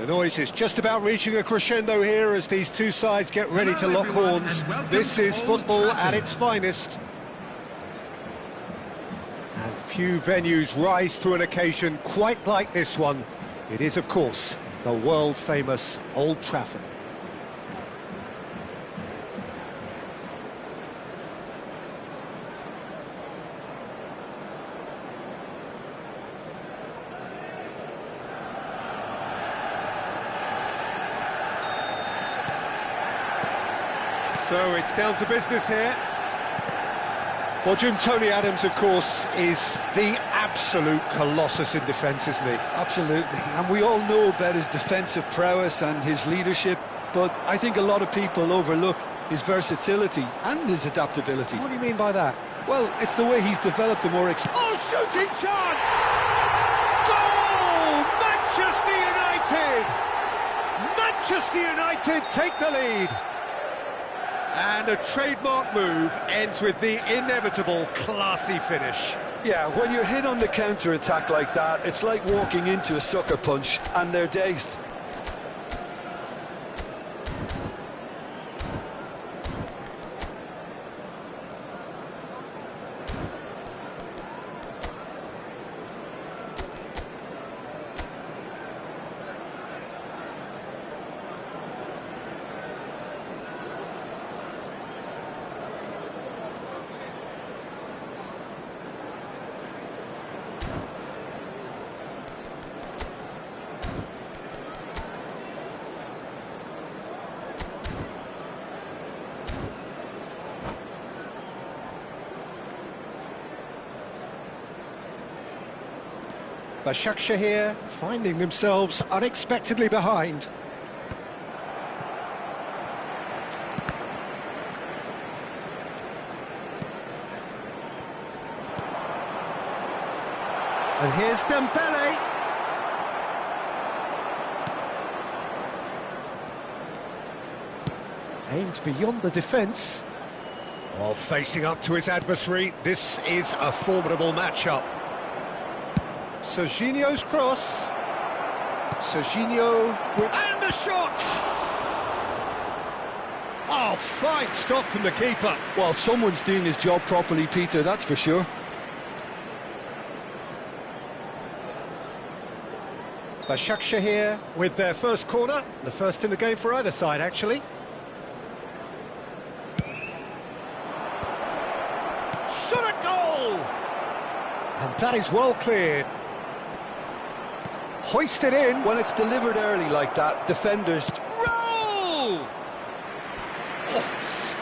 The noise is just about reaching a crescendo here as these two sides get ready to lock horns. This is football at its finest. And few venues rise to an occasion quite like this one. It is, of course, the world-famous Old Trafford. So it's down to business here. Well, Jim, Tony Adams, of course, is the absolute colossus in defence, isn't he? Absolutely, and we all know about his defensive prowess and his leadership, but I think a lot of people overlook his versatility and his adaptability. What do you mean by that? Well, it's the way he's developed a more... Oh, shooting chance! Goal! Manchester United! Manchester United take the lead. And a trademark move ends with the inevitable classy finish. Yeah, when you're hit on the counter-attack like that, it's like walking into a sucker punch and they're dazed. Başakşehir here, finding themselves unexpectedly behind. And here's Dembele. Aimed beyond the defence. While facing up to his adversary, this is a formidable matchup. Serginho's cross. Serginho with... And a shot! Oh, fine stop from the keeper. Well, someone's doing his job properly, Peter, that's for sure. Başakşehir here with their first corner. The first in the game for either side, actually. Shot a goal! And that is well cleared. Hoisted in. When it's delivered early like that, defenders... Roll! Oh,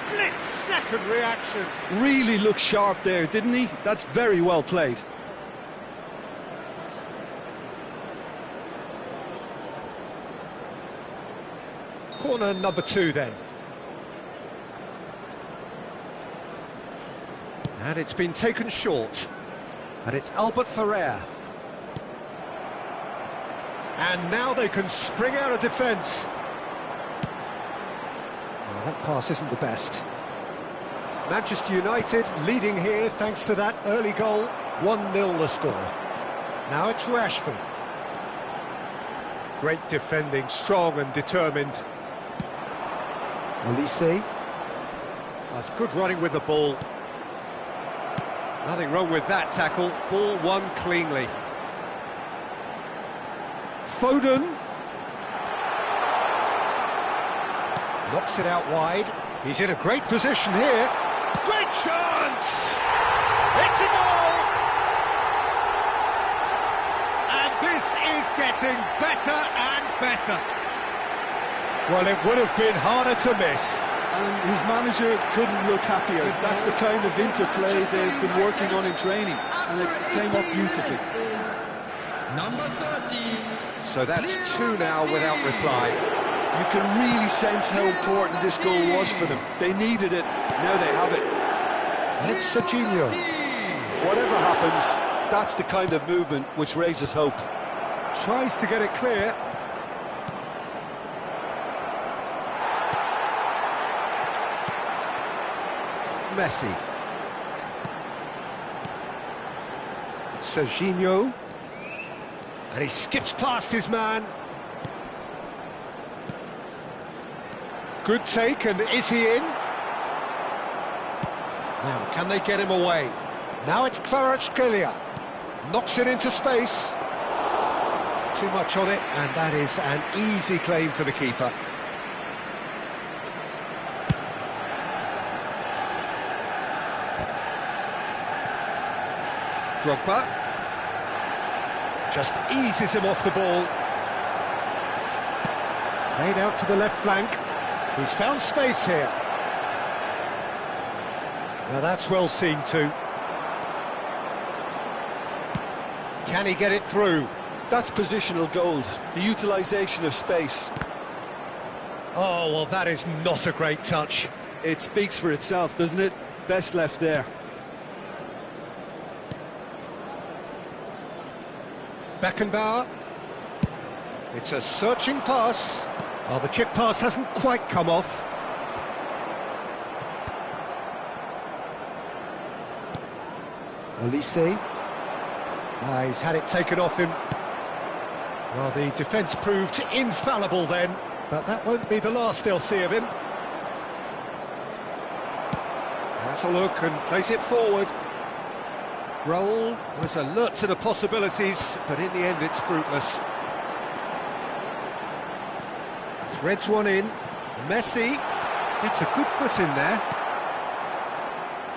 split-second reaction. Really looked sharp there, didn't he? That's very well played. Corner number 2 then. And it's been taken short. And it's Albert Ferrer. And now they can spring out of defence. Well, that pass isn't the best. Manchester United leading here thanks to that early goal. 1-0 the score. Now it's Rashford. Great defending, strong and determined. Olise. That's good running with the ball. Nothing wrong with that tackle. Ball won cleanly. Foden. Knocks it out wide. He's in a great position here. Great chance! It's a goal! And this is getting better and better. Well, it would have been harder to miss. And his manager couldn't look happier. That's the kind of interplay they've been working on in training, and it came up beautifully. Number 30. So that's 2 now without reply. You can really sense how important this goal was for them. They needed it, now they have it. And it's Serginho. Whatever happens, that's the kind of movement which raises hope. Tries to get it clear. Messi. Serginho. And he skips past his man. Good take, and is he in? Now, can they get him away? Now it's Kvaratskhelia. Knocks it into space. Too much on it, and that is an easy claim for the keeper. Drogba. Just eases him off the ball. Played out to the left flank. He's found space here. Now that's well seen too. Can he get it through? That's positional gold, the utilisation of space. Oh, well, that is not a great touch. It speaks for itself, doesn't it? Best left there. Beckenbauer. It's a searching pass. Oh, the chip pass hasn't quite come off. Elise. He's had it taken off him. Well, the defence proved infallible then, but that won't be the last they'll see of him. Has a look and plays it forward. Raul was alert to the possibilities, but in the end it's fruitless. Threads one in. Messi. It's a good foot in there.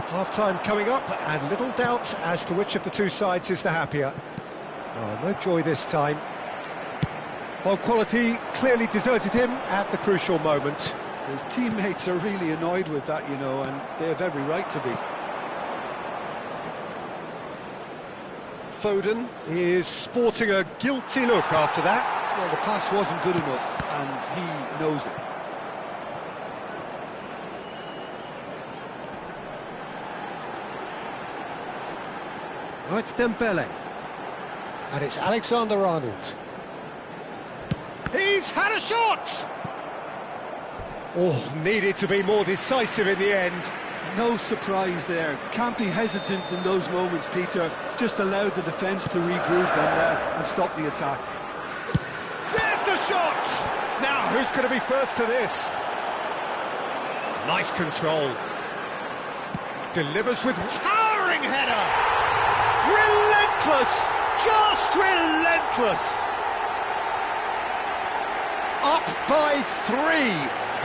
Half-time coming up, and little doubt as to which of the two sides is the happier. Oh, no joy this time. Well, quality clearly deserted him at the crucial moment. His teammates are really annoyed with that, you know, and they have every right to be. Foden is sporting a guilty look after that. Well, the pass wasn't good enough, and he knows it. Oh, it's Dembele. And it's Alexander-Arnold. He's had a shot! Oh, needed to be more decisive in the end. No surprise there. Can't be hesitant in those moments, Peter. Just allowed the defence to regroup and stop the attack. There's the shot! Now, who's going to be first to this? Nice control. Delivers with towering header! Relentless! Just relentless! Up by 3.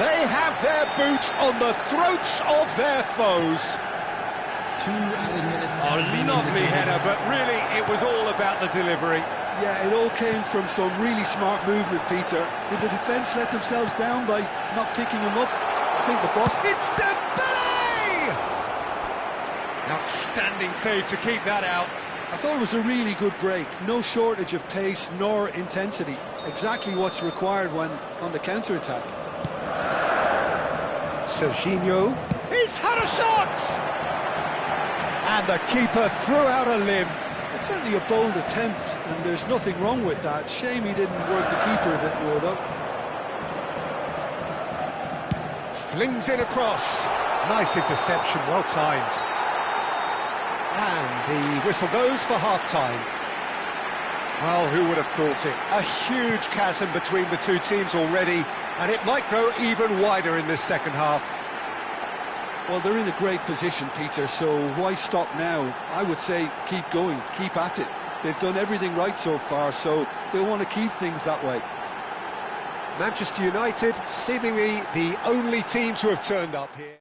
They have their boot on the throats of their foes. 2 added minutes. Oh, lovely header, but really it was all about the delivery. Yeah, it all came from some really smart movement, Peter. Did the defence let themselves down by not picking him up? I think the boss... It's Dembele! Outstanding save to keep that out. I thought it was a really good break. No shortage of pace nor intensity. Exactly what's required when on the counter-attack. Serginho, he's had a shot! And the keeper threw out a limb. It's certainly a bold attempt, and there's nothing wrong with that. Shame he didn't work the keeper a bit more, though. Flings it across. Nice interception, well timed. And the whistle goes for half-time. Well, who would have thought it? A huge chasm between the two teams already, and it might grow even wider in this second half. Well, they're in a great position, Peter, so why stop now? I would say keep going, keep at it. They've done everything right so far, so they want to keep things that way. Manchester United, seemingly the only team to have turned up here.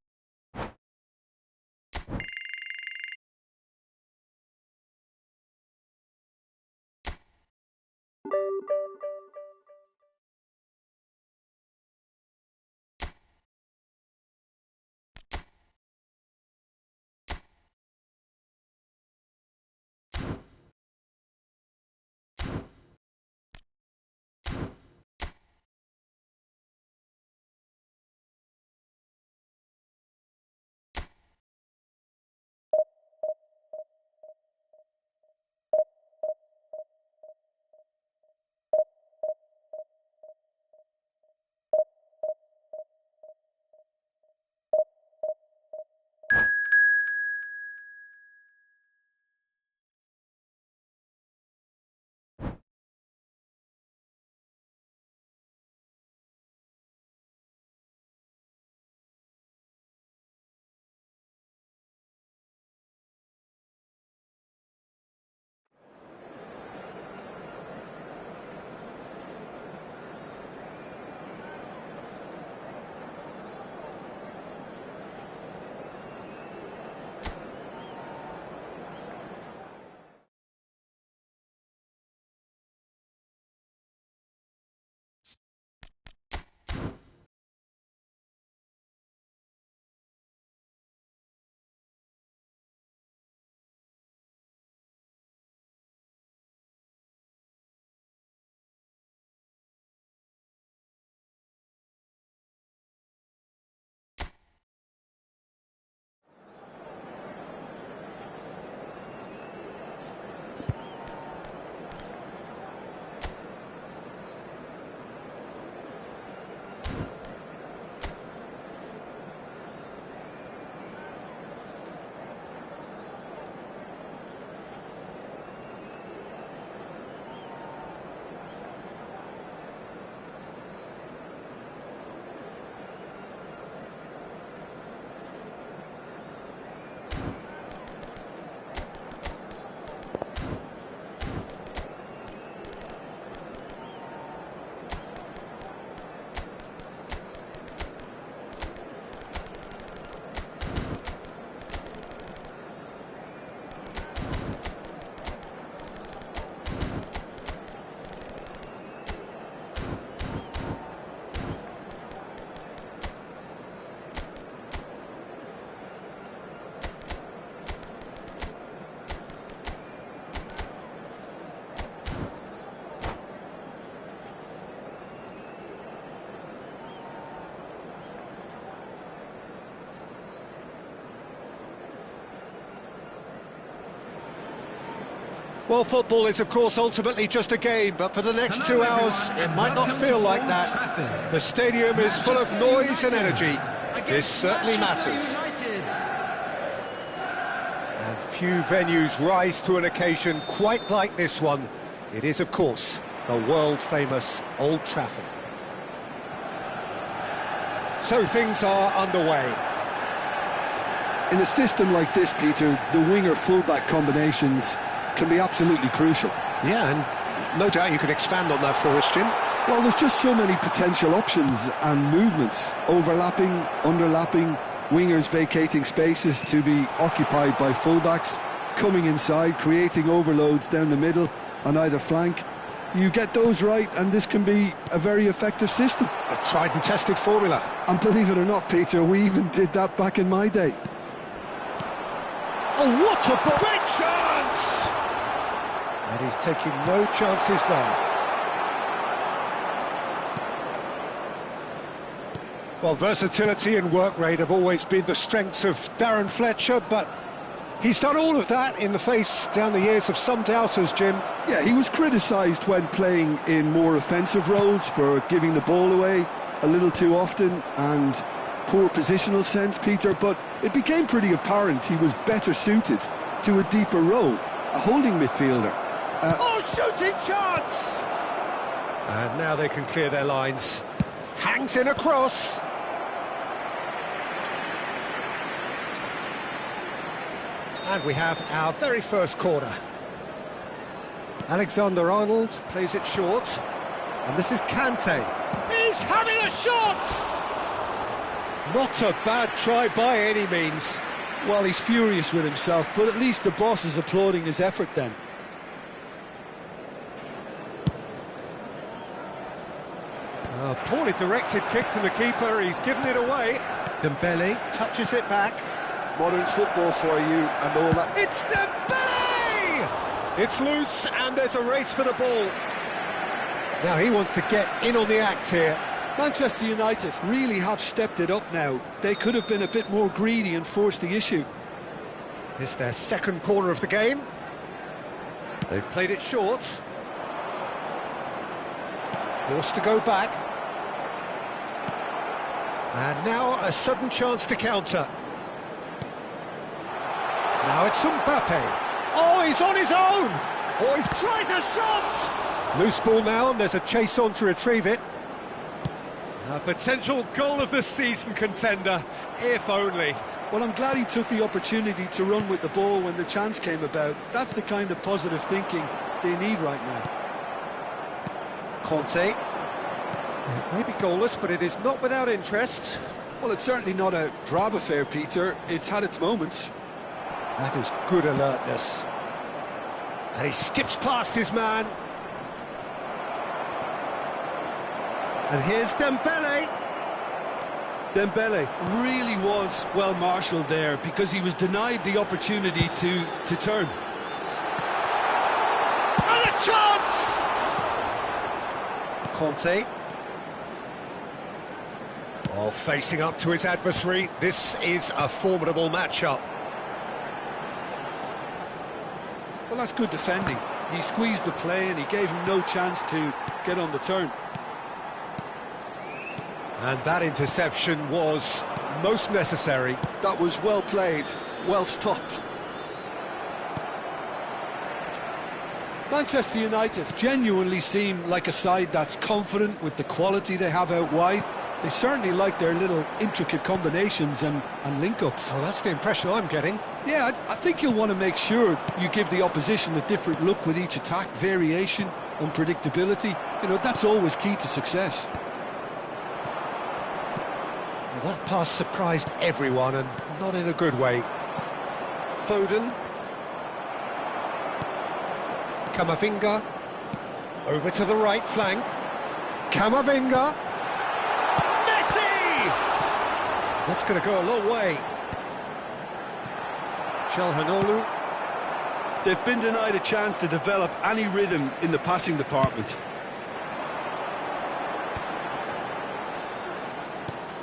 Well, football is, of course, ultimately just a game, but for the next 2 hours, it might not feel like that. The stadium is full of noise and energy. This certainly matters. And few venues rise to an occasion quite like this one. It is, of course, the world-famous Old Trafford. So things are underway. In a system like this, Peter, the winger-fullback combinations can be absolutely crucial. Yeah, and no doubt you can expand on that for us, Jim. Well, there's just so many potential options and movements, overlapping, underlapping, wingers vacating spaces to be occupied by fullbacks, coming inside, creating overloads down the middle on either flank. You get those right and this can be a very effective system. A tried and tested formula. And believe it or not, Peter, we even did that back in my day. Oh, what a ball! Great chance! And he's taking no chances there. Well, versatility and work rate have always been the strengths of Darren Fletcher, but he's done all of that in the face down the years of some doubters, Jim. Yeah, he was criticised when playing in more offensive roles for giving the ball away a little too often and poor positional sense, Peter, but it became pretty apparent he was better suited to a deeper role, a holding midfielder. Shooting chance! And now they can clear their lines. Hangs in a cross. And we have our very first corner. Alexander-Arnold plays it short. And this is Kante. He's having a shot! Not a bad try by any means. Well, he's furious with himself, but at least the boss is applauding his effort then. A poorly directed kick from the keeper, he's given it away. Dembele touches it back. Modern football for you and all that. It's Dembele! It's loose and there's a race for the ball. Now he wants to get in on the act here. Manchester United really have stepped it up now. They could have been a bit more greedy and forced the issue. It's their second corner of the game. They've played it short. Forced to go back. And now a sudden chance to counter. Now it's Mbappe. Oh, he's on his own! Oh, he tries a shot! Loose ball now, and there's a chase on to retrieve it. A potential goal of the season contender, if only. Well, I'm glad he took the opportunity to run with the ball when the chance came about. That's the kind of positive thinking they need right now. Conte. It may be goalless, but it is not without interest. Well, it's certainly not a drab affair, Peter. It's had its moments. That is good alertness. And he skips past his man. And here's Dembele. Dembele really was well marshalled there because he was denied the opportunity to turn. And a chance! Conte. Oh, facing up to his adversary. This is a formidable matchup. Well, that's good defending. He squeezed the play and he gave him no chance to get on the turn. And that interception was most necessary. That was well played, well stopped. Manchester United genuinely seem like a side that's confident with the quality they have out wide. They certainly like their little intricate combinations and link-ups. Well, that's the impression I'm getting. Yeah, I think you'll want to make sure you give the opposition a different look with each attack, variation, unpredictability. You know, that's always key to success. Well, that pass surprised everyone, and not in a good way. Foden. Camavinga. Over to the right flank. Camavinga. Messi! That's going to go a long way. Calhanoglu. They've been denied a chance to develop any rhythm in the passing department.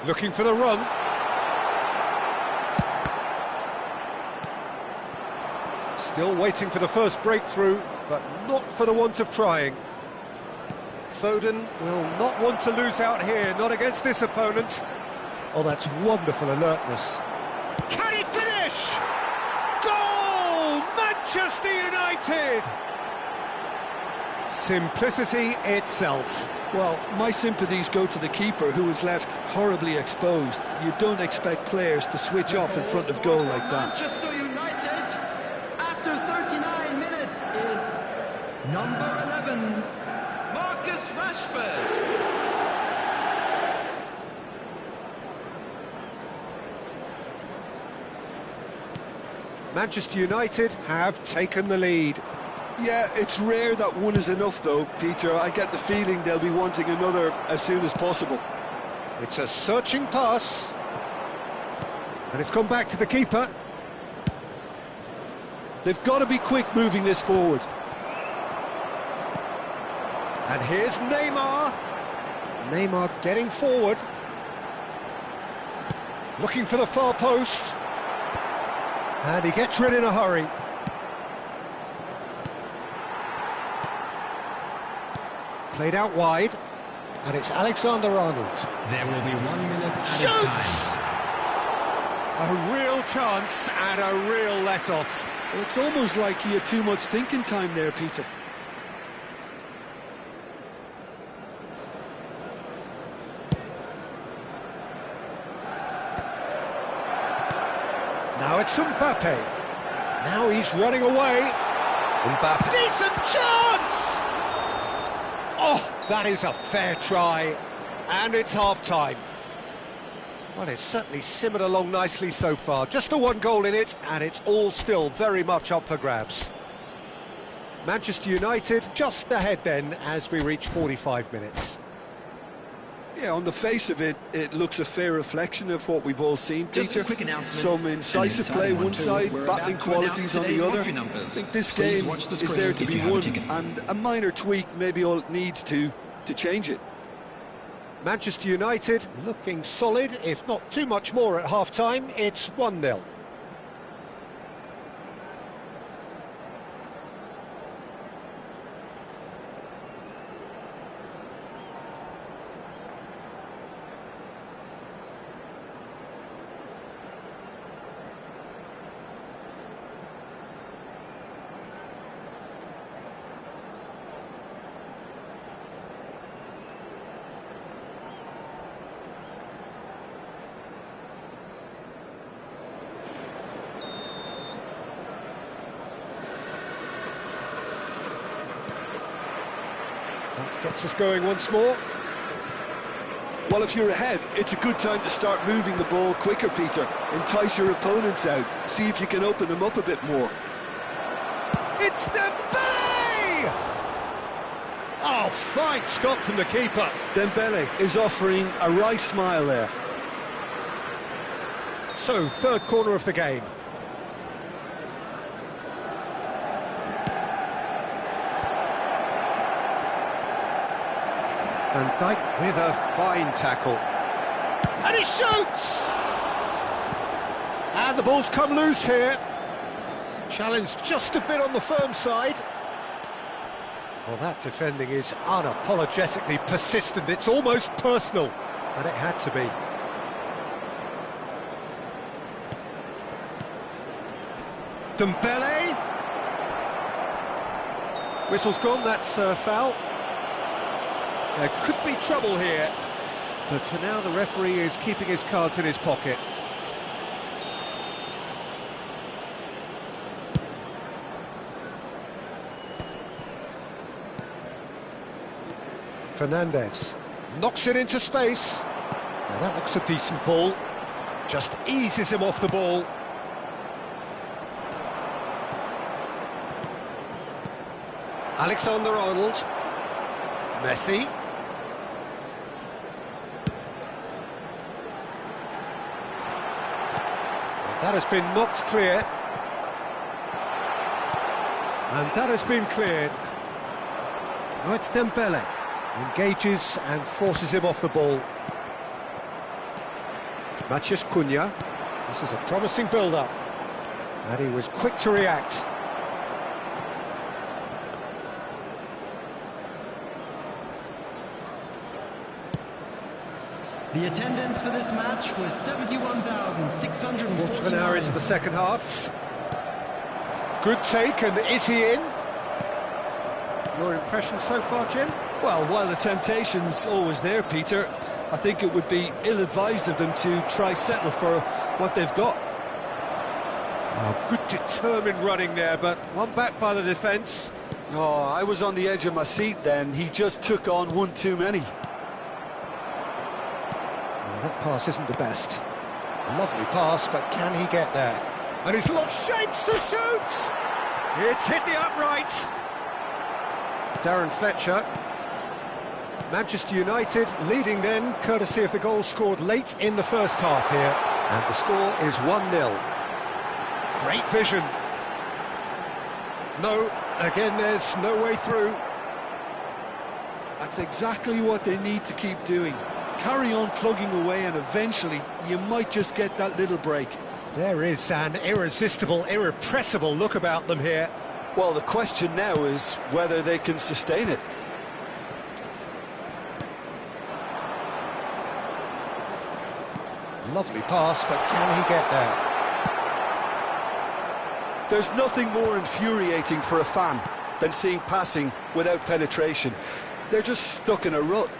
Looking for the run. Still waiting for the first breakthrough. but not for the want of trying. Foden will not want to lose out here, not against this opponent. Oh, that's wonderful alertness. Can he finish? Goal! Manchester United! Simplicity itself. Well, my sympathies go to the keeper, who was left horribly exposed. You don't expect players to switch off in front of goal like that. Manchester United, after 39 minutes, is number 11, Marcus Rashford. Manchester United have taken the lead. Yeah, it's rare that one is enough though, Peter. I get the feeling they'll be wanting another as soon as possible. It's a searching pass. And it's gone back to the keeper. They've got to be quick moving this forward. And here's Neymar. Neymar getting forward. Looking for the far post. And he gets rid in a hurry. Played out wide, and it's Alexander-Arnold. There will be 1 minute added Shoots! time. A real chance and a real let-off. Well, it's almost like he had too much thinking time there, Peter. Now it's Mbappe. Now he's running away. Mbappe. Decent chance! Oh, that is a fair try. And it's half-time. Well, it's certainly simmered along nicely so far. Just the one goal in it, and it's all still very much up for grabs. Manchester United just ahead then as we reach 45 minutes. Yeah, on the face of it, it looks a fair reflection of what we've all seen, Just a Peter. quick announcement. Some incisive play one side, battling qualities on the other. I think this game is there to be won, and a minor tweak maybe all it needs to change it. Manchester United looking solid, if not too much more at half-time. It's 1-0. That gets us going once more. Well, if you're ahead, it's a good time to start moving the ball quicker, Peter. Entice your opponents out. See if you can open them up a bit more. It's Dembele! Oh, fine stop from the keeper. Dembele is offering a wry smile there. So, third corner of the game. Van Dijk with a fine tackle. And he shoots! And the ball's come loose here. Challenged just a bit on the firm side. Well, that defending is unapologetically persistent. It's almost personal, and it had to be. Dembele. Whistle's gone, that's a foul. There could be trouble here, but for now the referee is keeping his cards in his pocket. Fernandes knocks it into space. Now that looks a decent ball. Just eases him off the ball. Alexander-Arnold. Messi. That has been knocked clear. And that has been cleared. Now it's Dembele. Engages and forces him off the ball. Matheus Cunha. This is a promising build-up. And he was quick to react. The attendance for this match was 71,649. Quarter of an hour into the second half. Good take, and is he in? Your impression so far, Jim? Well, while the temptation's always there, Peter, I think it would be ill-advised of them to try settle for what they've got. Oh, good determined running there, but one back by the defence. Oh, I was on the edge of my seat then. He just took on one too many. Oh, that pass isn't the best. A lovely pass, but can he get there? And he's lost shapes to shoot! It's hit the upright. Darren Fletcher. Manchester United leading then, courtesy of the goal scored late in the first half here. And the score is 1-0. Great vision. No, again there's no way through. That's exactly what they need to keep doing. Carry on plugging away and eventually you might just get that little break. There is an irresistible, irrepressible look about them here. Well, the question now is whether they can sustain it. Lovely pass, but can he get there? There's nothing more infuriating for a fan than seeing passing without penetration. They're just stuck in a rut.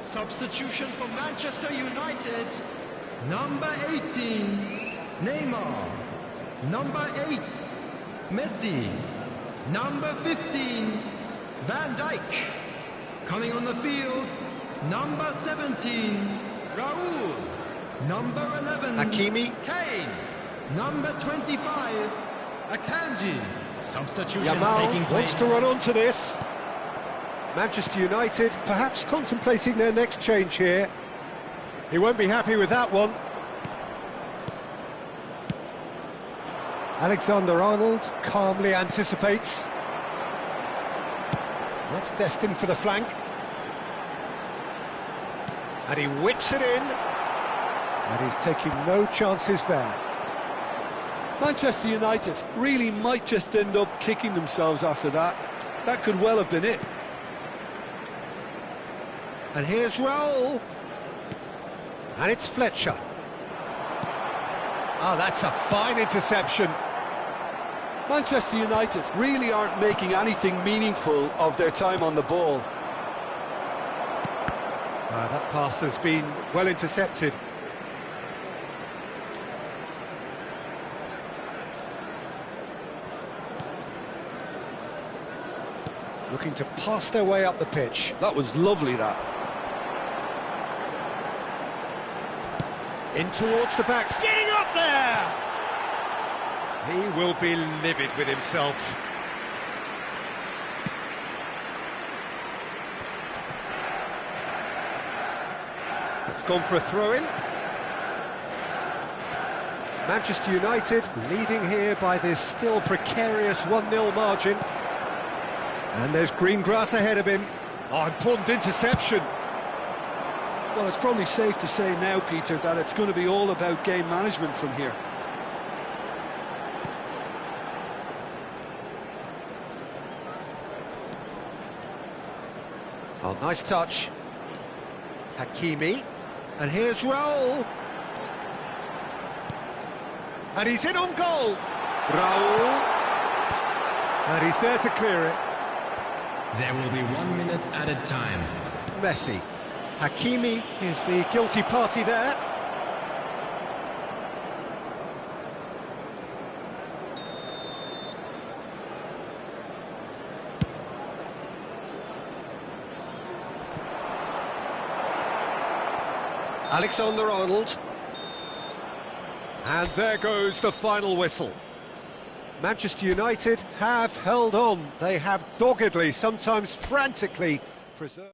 Substitution for Manchester United. Number 18, Neymar. Number 8, Messi. Number 15, Van Dijk. Coming on the field, number 17, Raul. Number 11, Hakimi. Kane. Number 25, Akanji. Substitution taking Yamal place. wants to run onto this. Manchester United perhaps contemplating their next change here. He won't be happy with that one. Alexander-Arnold calmly anticipates. That's destined for the flank. And he whips it in. And he's taking no chances there. Manchester United really might just end up kicking themselves after that. That could well have been it. And here's Raul. And it's Fletcher. Oh, that's a fine interception. Manchester United really aren't making anything meaningful of their time on the ball. That pass has been well intercepted. Looking to pass their way up the pitch. That was lovely, that. In towards the backs, getting up there! He will be livid with himself. It's gone for a throw-in. Manchester United leading here by this still precarious 1-0 margin. And there's green grass ahead of him. Oh, important interception. Well, it's probably safe to say now, Peter, that it's going to be all about game management from here. Oh, nice touch. Hakimi. And here's Raul. And he's in on goal. Raul. And he's there to clear it. There will be 1 minute added time. Messi. Hakimi is the guilty party there. Alexander-Arnold. And there goes the final whistle. Manchester United have held on. They have doggedly, sometimes frantically, preserved.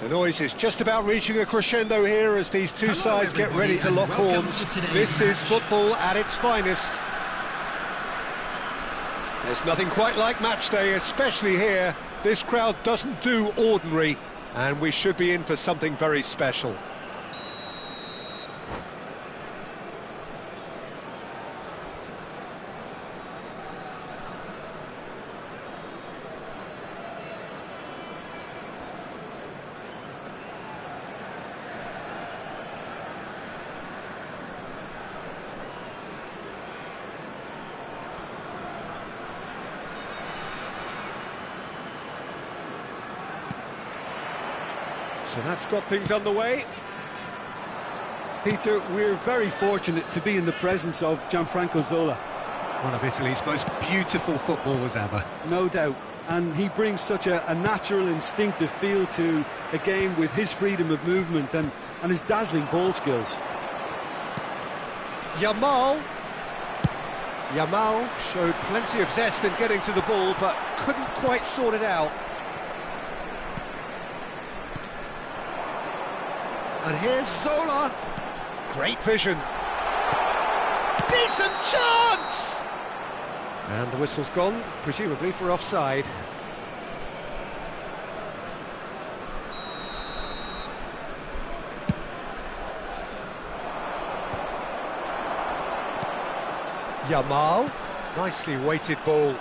The noise is just about reaching a crescendo here as these two sides get ready to lock horns. This is football at its finest. There's nothing quite like match day, especially here. This crowd doesn't do ordinary, and we should be in for something very special. So that's got things underway. Peter, we're very fortunate to be in the presence of Gianfranco Zola. One of Italy's most beautiful footballers ever. No doubt. And he brings such a natural, instinctive feel to a game with his freedom of movement and his dazzling ball skills. Yamal showed plenty of zest in getting to the ball, but couldn't quite sort it out. And here's Zola. Great vision. Decent chance! And the whistle's gone, presumably for offside. Yamal, nicely weighted ball,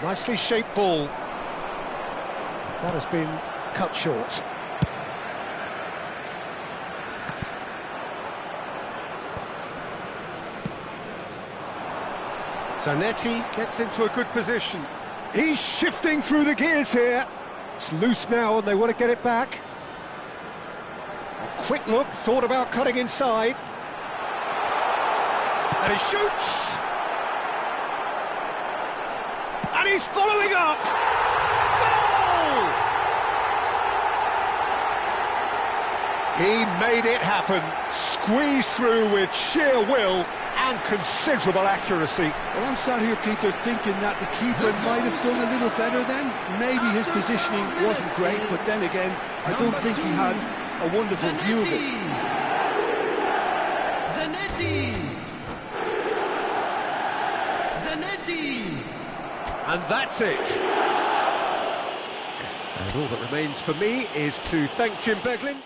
nicely shaped ball. That has been cut short. Zanetti gets into a good position. He's shifting through the gears here. It's loose now and they want to get it back. A quick look, thought about cutting inside. And he shoots! And he's following up! Goal! He made it happen. Squeezed through with sheer will and considerable accuracy. Well, I'm sat here, Peter, thinking that the keeper might have done a little better then. Maybe his positioning wasn't great, but then again, I don't think he had a wonderful view of it. Zanetti! And that's it. And all that remains for me is to thank Jim Beglin.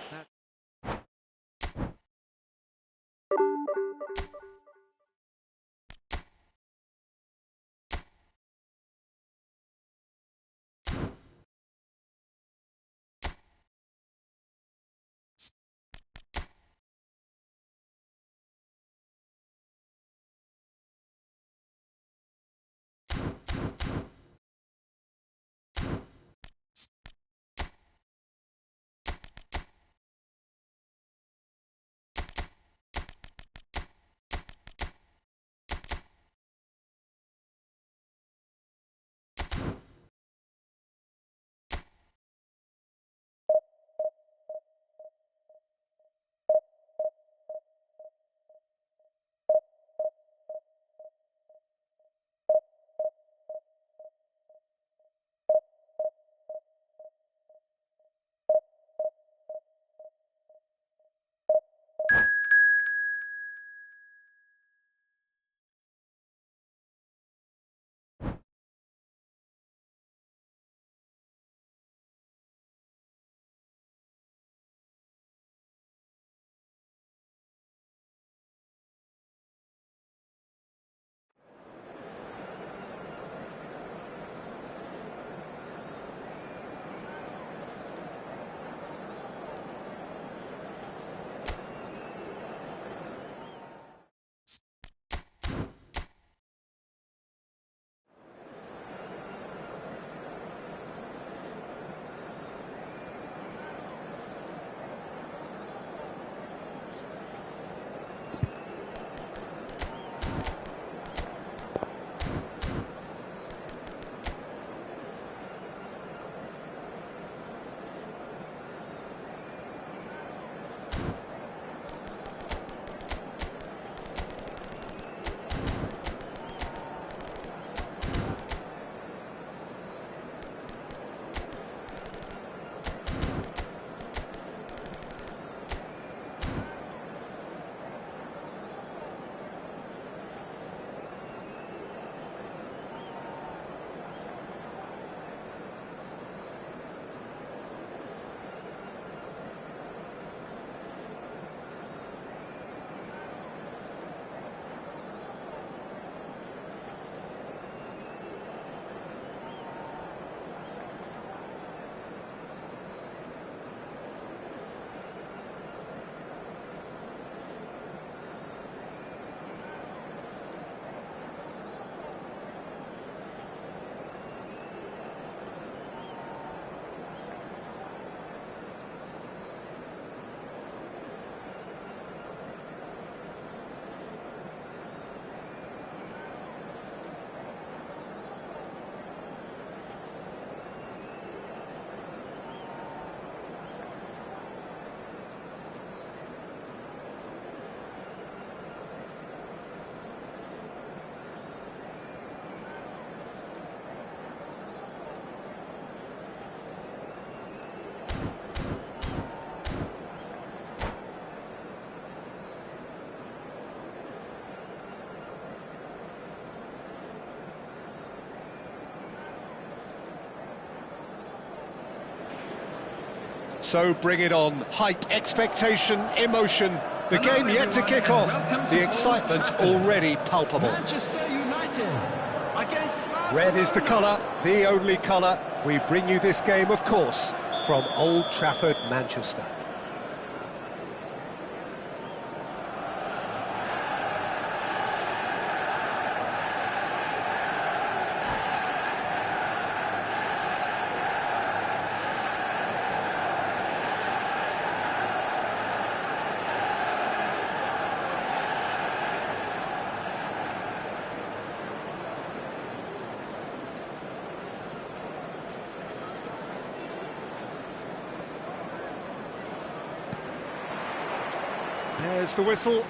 So bring it on. Hype, expectation, emotion. The game yet to kick off. The excitement already palpable. Manchester United against Red is the colour, the only colour. We bring you this game, of course, from Old Trafford, Manchester. There's the whistle.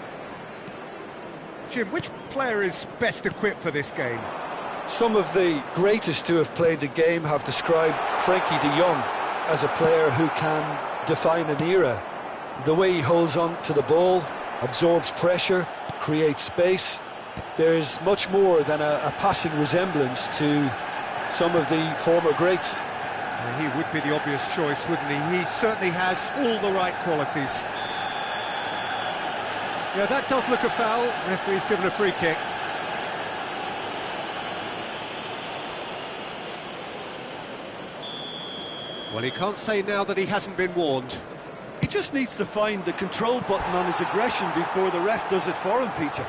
Jim, which player is best equipped for this game? Some of the greatest to have played the game have described Frankie de Jong as a player who can define an era. The way he holds on to the ball, absorbs pressure, creates space. There's much more than a passing resemblance to some of the former greats. He would be the obvious choice, wouldn't he? He certainly has all the right qualities. Yeah, that does look a foul. Referee's given a free kick. Well, he can't say now that he hasn't been warned. He just needs to find the control button on his aggression before the ref does it for him, Peter.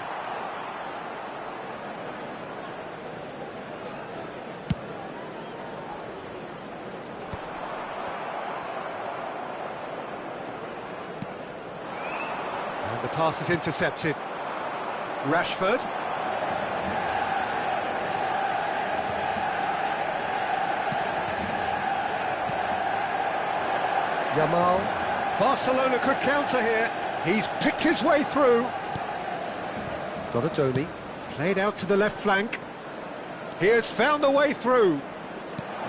And the pass is intercepted. Rashford. Yamal. Barcelona could counter here. He's picked his way through. Donadoni played out to the left flank. He has found the way through.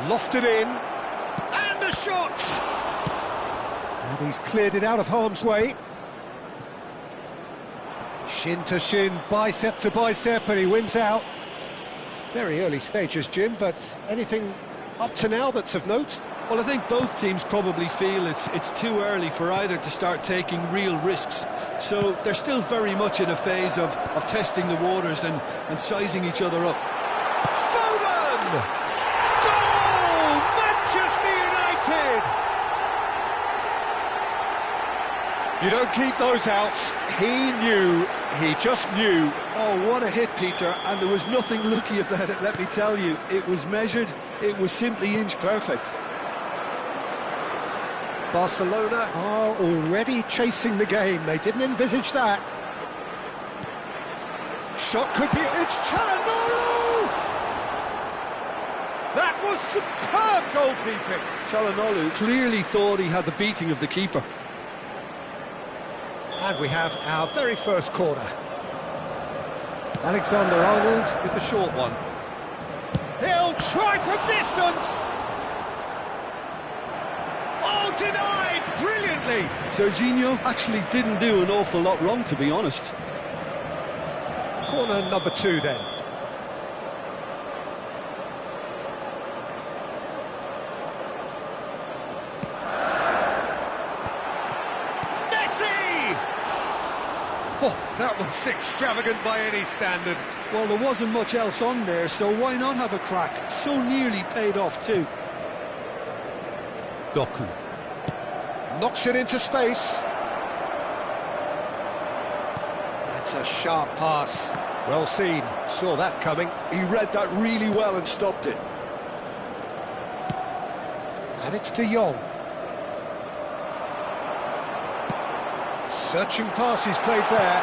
Lofted in. And a shot! And he's cleared it out of harm's way. Shin to shin, bicep to bicep, and he wins out. Very early stages, Jim, but anything up to now that's of note? Well, I think both teams probably feel it's too early for either to start taking real risks. So they're still very much in a phase of testing the waters and sizing each other up. Foden! Goal! Manchester United! You don't keep those outs. He knew, he just knew. Oh, what a hit, Peter, and there was nothing lucky about it, let me tell you. It was measured, it was simply inch perfect. Barcelona are already chasing the game. They didn't envisage that. Shot could be... It's Çalhanoğlu! That was superb goalkeeping. Çalhanoğlu clearly thought he had the beating of the keeper. And we have our very first corner. Alexander-Arnold with the short one. He'll try from distance! Oh, denied brilliantly! Serginho actually didn't do an awful lot wrong, to be honest. Corner number 2 then. Messi! Oh, that was extravagant by any standard. Well, there wasn't much else on there, so why not have a crack? So nearly paid off too. Doku knocks it into space. That's a sharp pass. Well seen. Saw that coming. He read that really well and stopped it. And it's De Jong. Searching pass he's played there.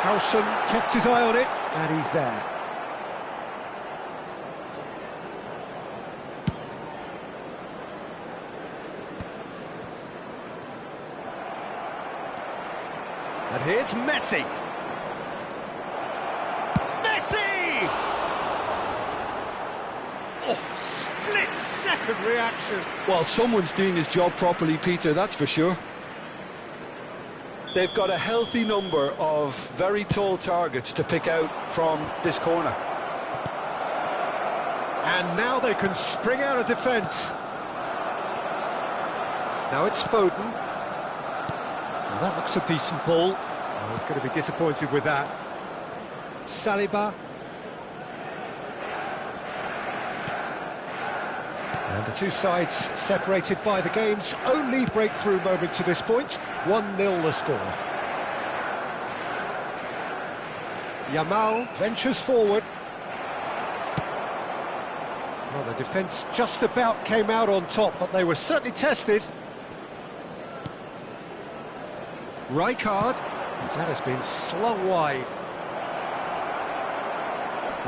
Howson kept his eye on it, and he's there. And here's Messi. Messi! Oh, split-second reaction. Well, someone's doing his job properly, Peter, that's for sure. They've got a healthy number of very tall targets to pick out from this corner. And now they can spring out of defence. Now it's Foden. Now that looks a decent ball. Oh, he's going to be disappointed with that. Saliba. And the two sides separated by the game's only breakthrough moment to this point. 1-0 the score. Yamal ventures forward. Well, the defence just about came out on top, but they were certainly tested. Rijkaard, that has been slung wide.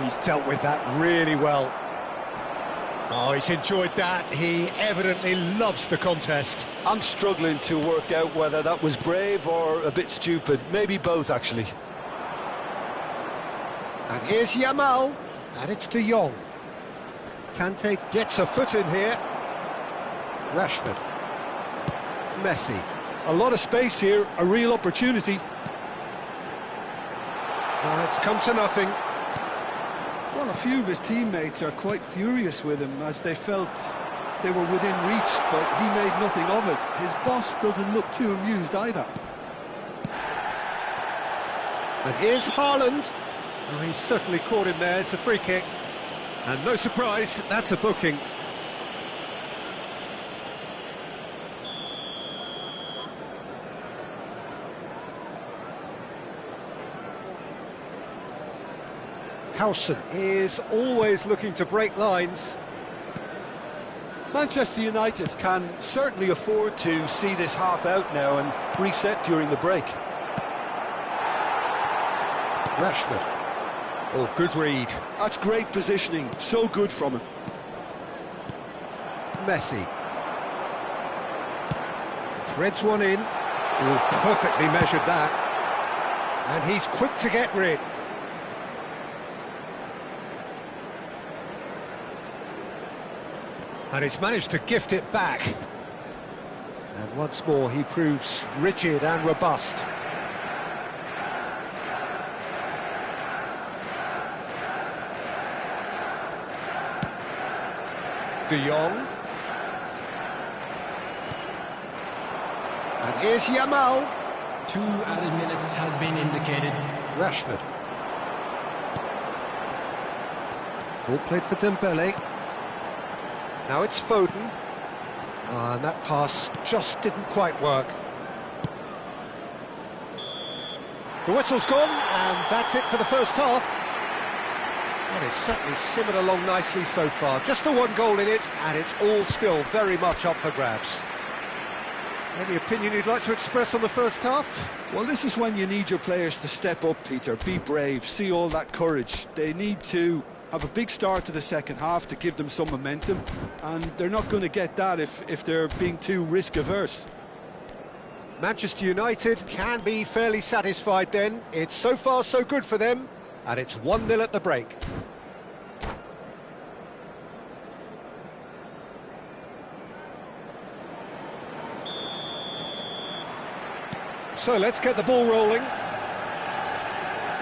He's dealt with that really well. Oh, he's enjoyed that. He evidently loves the contest. I'm struggling to work out whether that was brave or a bit stupid. Maybe both, actually. And here's Yamal, and it's De Jong. Kante gets a foot in here. Rashford. Messi. A lot of space here, a real opportunity. It's come to nothing. Well, a few of his teammates are quite furious with him as they felt they were within reach, but he made nothing of it. His boss doesn't look too amused either. And here's Haaland. Oh, he's certainly caught him there. It's a free kick. And no surprise, that's a booking. Howson is always looking to break lines. Manchester United can certainly afford to see this half out now and reset during the break. Rashford. Oh, good read. That's great positioning, so good from him. Messi. Threads one in. Oh, perfectly measured that. And he's quick to get rid. And he's managed to gift it back. And once more he proves rigid and robust. De Jong. And here's Yamal. 2 added minutes has been indicated. Rashford. Ball played for Dembele. Now it's Foden. And that pass just didn't quite work. The whistle's gone, and that's it for the first half. Well, it's certainly simmered along nicely so far. Just the one goal in it, and it's all still very much up for grabs. Any opinion you'd like to express on the first half? Well, this is when you need your players to step up, Peter. Be brave, see all that courage. They need to have a big start to the second half to give them some momentum, and they're not going to get that if they're being too risk-averse. Manchester United can be fairly satisfied then. It's so far so good for them, and it's 1-0 at the break. So let's get the ball rolling.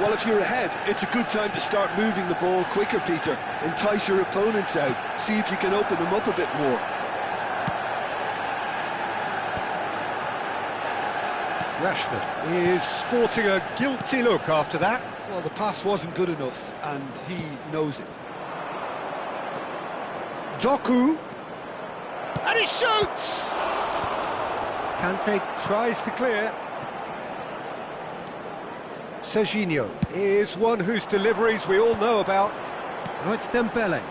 Well, if you're ahead, it's a good time to start moving the ball quicker, Peter. Entice your opponents out. See if you can open them up a bit more. Rashford is sporting a guilty look after that. Well, the pass wasn't good enough, and he knows it. Doku. And he shoots! Kante tries to clear. Serginho is one whose deliveries we all know about. Now it's Dembele.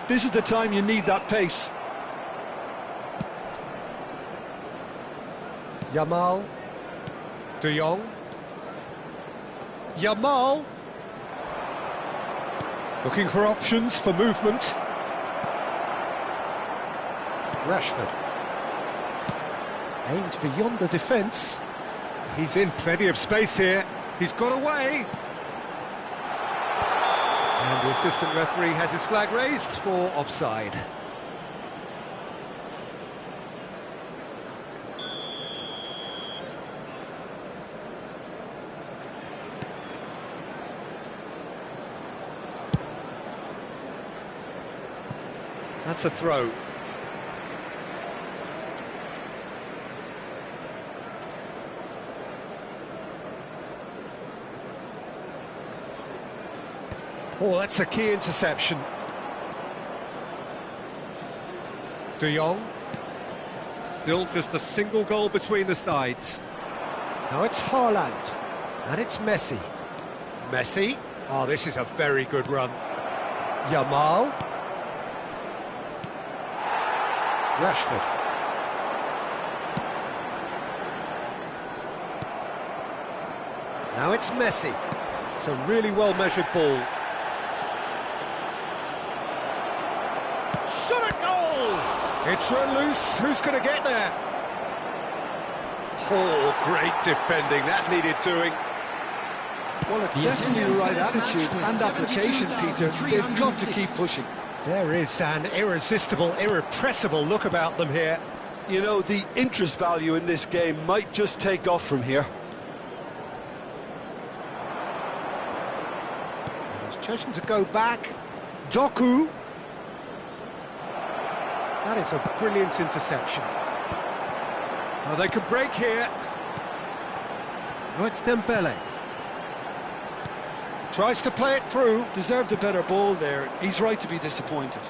This is the time you need that pace. Yamal. De Jong. Yamal. Looking for options for movement. Rashford. Aimed beyond the defence. He's in plenty of space here. He's got away. And the assistant referee has his flag raised for offside. That's a throw. Oh, that's a key interception. De Jong. Still just a single goal between the sides. Now it's Haaland. And it's Messi. Messi. Oh, this is a very good run. Yamal. Rashford. Now it's Messi. It's a really well-measured ball. Shot a goal! It's run loose. Who's going to get there? Oh, great defending. That needed doing. Well, it's definitely the right attitude and application, Peter. They've got to keep pushing. There is an irresistible, irrepressible look about them here. You know, the interest value in this game might just take off from here. He's chosen to go back. Doku. That is a brilliant interception. Oh, they could break here. Oh, it's Dembele. Tries to play it through. Deserved a better ball there. He's right to be disappointed.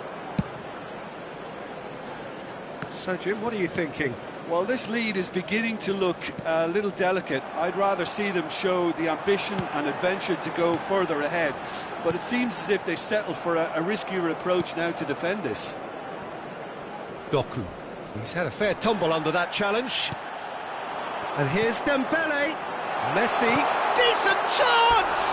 So, Jim, what are you thinking? Well, this lead is beginning to look a little delicate. I'd rather see them show the ambition and adventure to go further ahead. But it seems as if they settled for a riskier approach now to defend this. Doku. He's had a fair tumble under that challenge. And here's Dembele. Messi. Decent chance!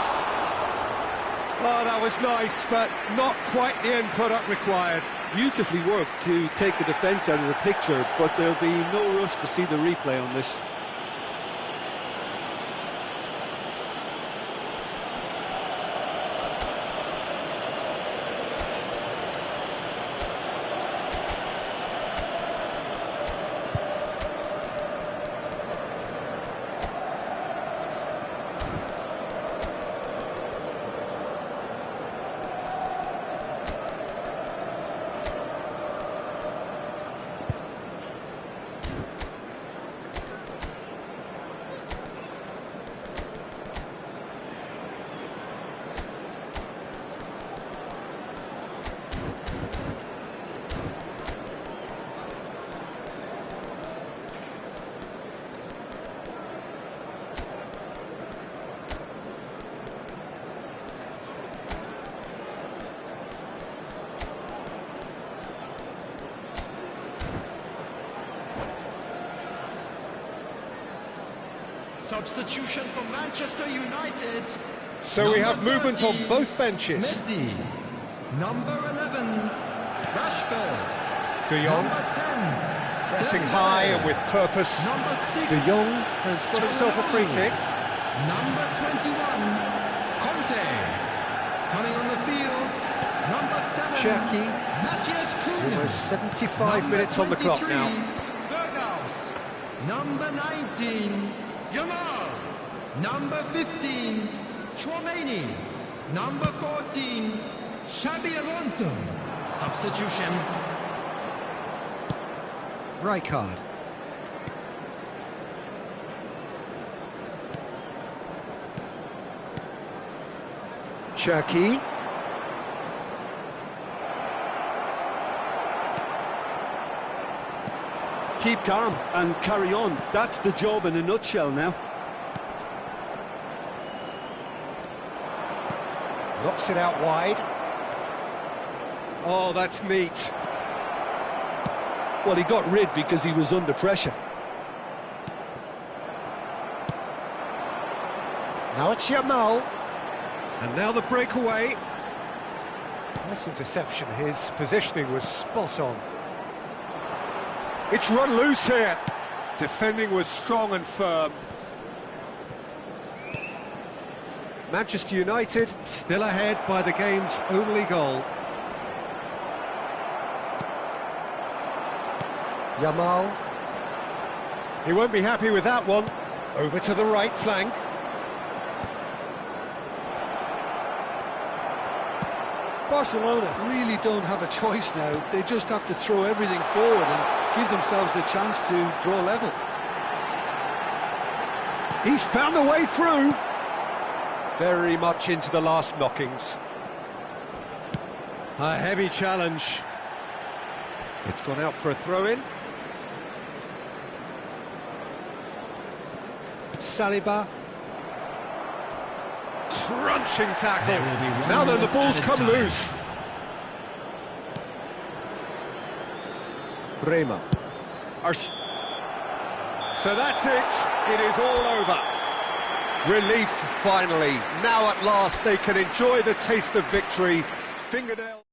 Oh, that was nice, but not quite the end product required. Beautifully worked to take the defence out of the picture, but there'll be no rush to see the replay on this. Substitution for Manchester United. So we have movement 30, on both benches. Messi. Number 11, Rashford. De Jong. Number 10, Pressing Dembele. high and with purpose. Number 6, De Jong has got himself a free kick. Number 21, Conte. Coming on the field, number 7, Cherki. Matthias Cunha. Almost 75 Number minutes on the clock 23, now. Berghaus. Number 19, Yamal. Number 15, Chouameni. Number 14, Xabi Alonso. Substitution. Rijkaard. Cherki. Keep calm and carry on. That's the job in a nutshell now. Knocks it out wide. Oh, that's neat. Well, he got rid because he was under pressure. Now it's Yamal. And now the breakaway. Nice interception. His positioning was spot on. It's run loose here. Defending was strong and firm. Manchester United still ahead by the game's only goal. Yamal. He won't be happy with that one. Over to the right flank. Barcelona really don't have a choice now. They just have to throw everything forward and give themselves a chance to draw level. He's found a way through. Very much into the last knockings. A heavy challenge. It's gone out for a throw-in. Saliba. Crunching tackle. Now then, the ball's come loose. Bremer. So that's it. It is all over. Relief, finally. Now at last they can enjoy the taste of victory. Fingernail.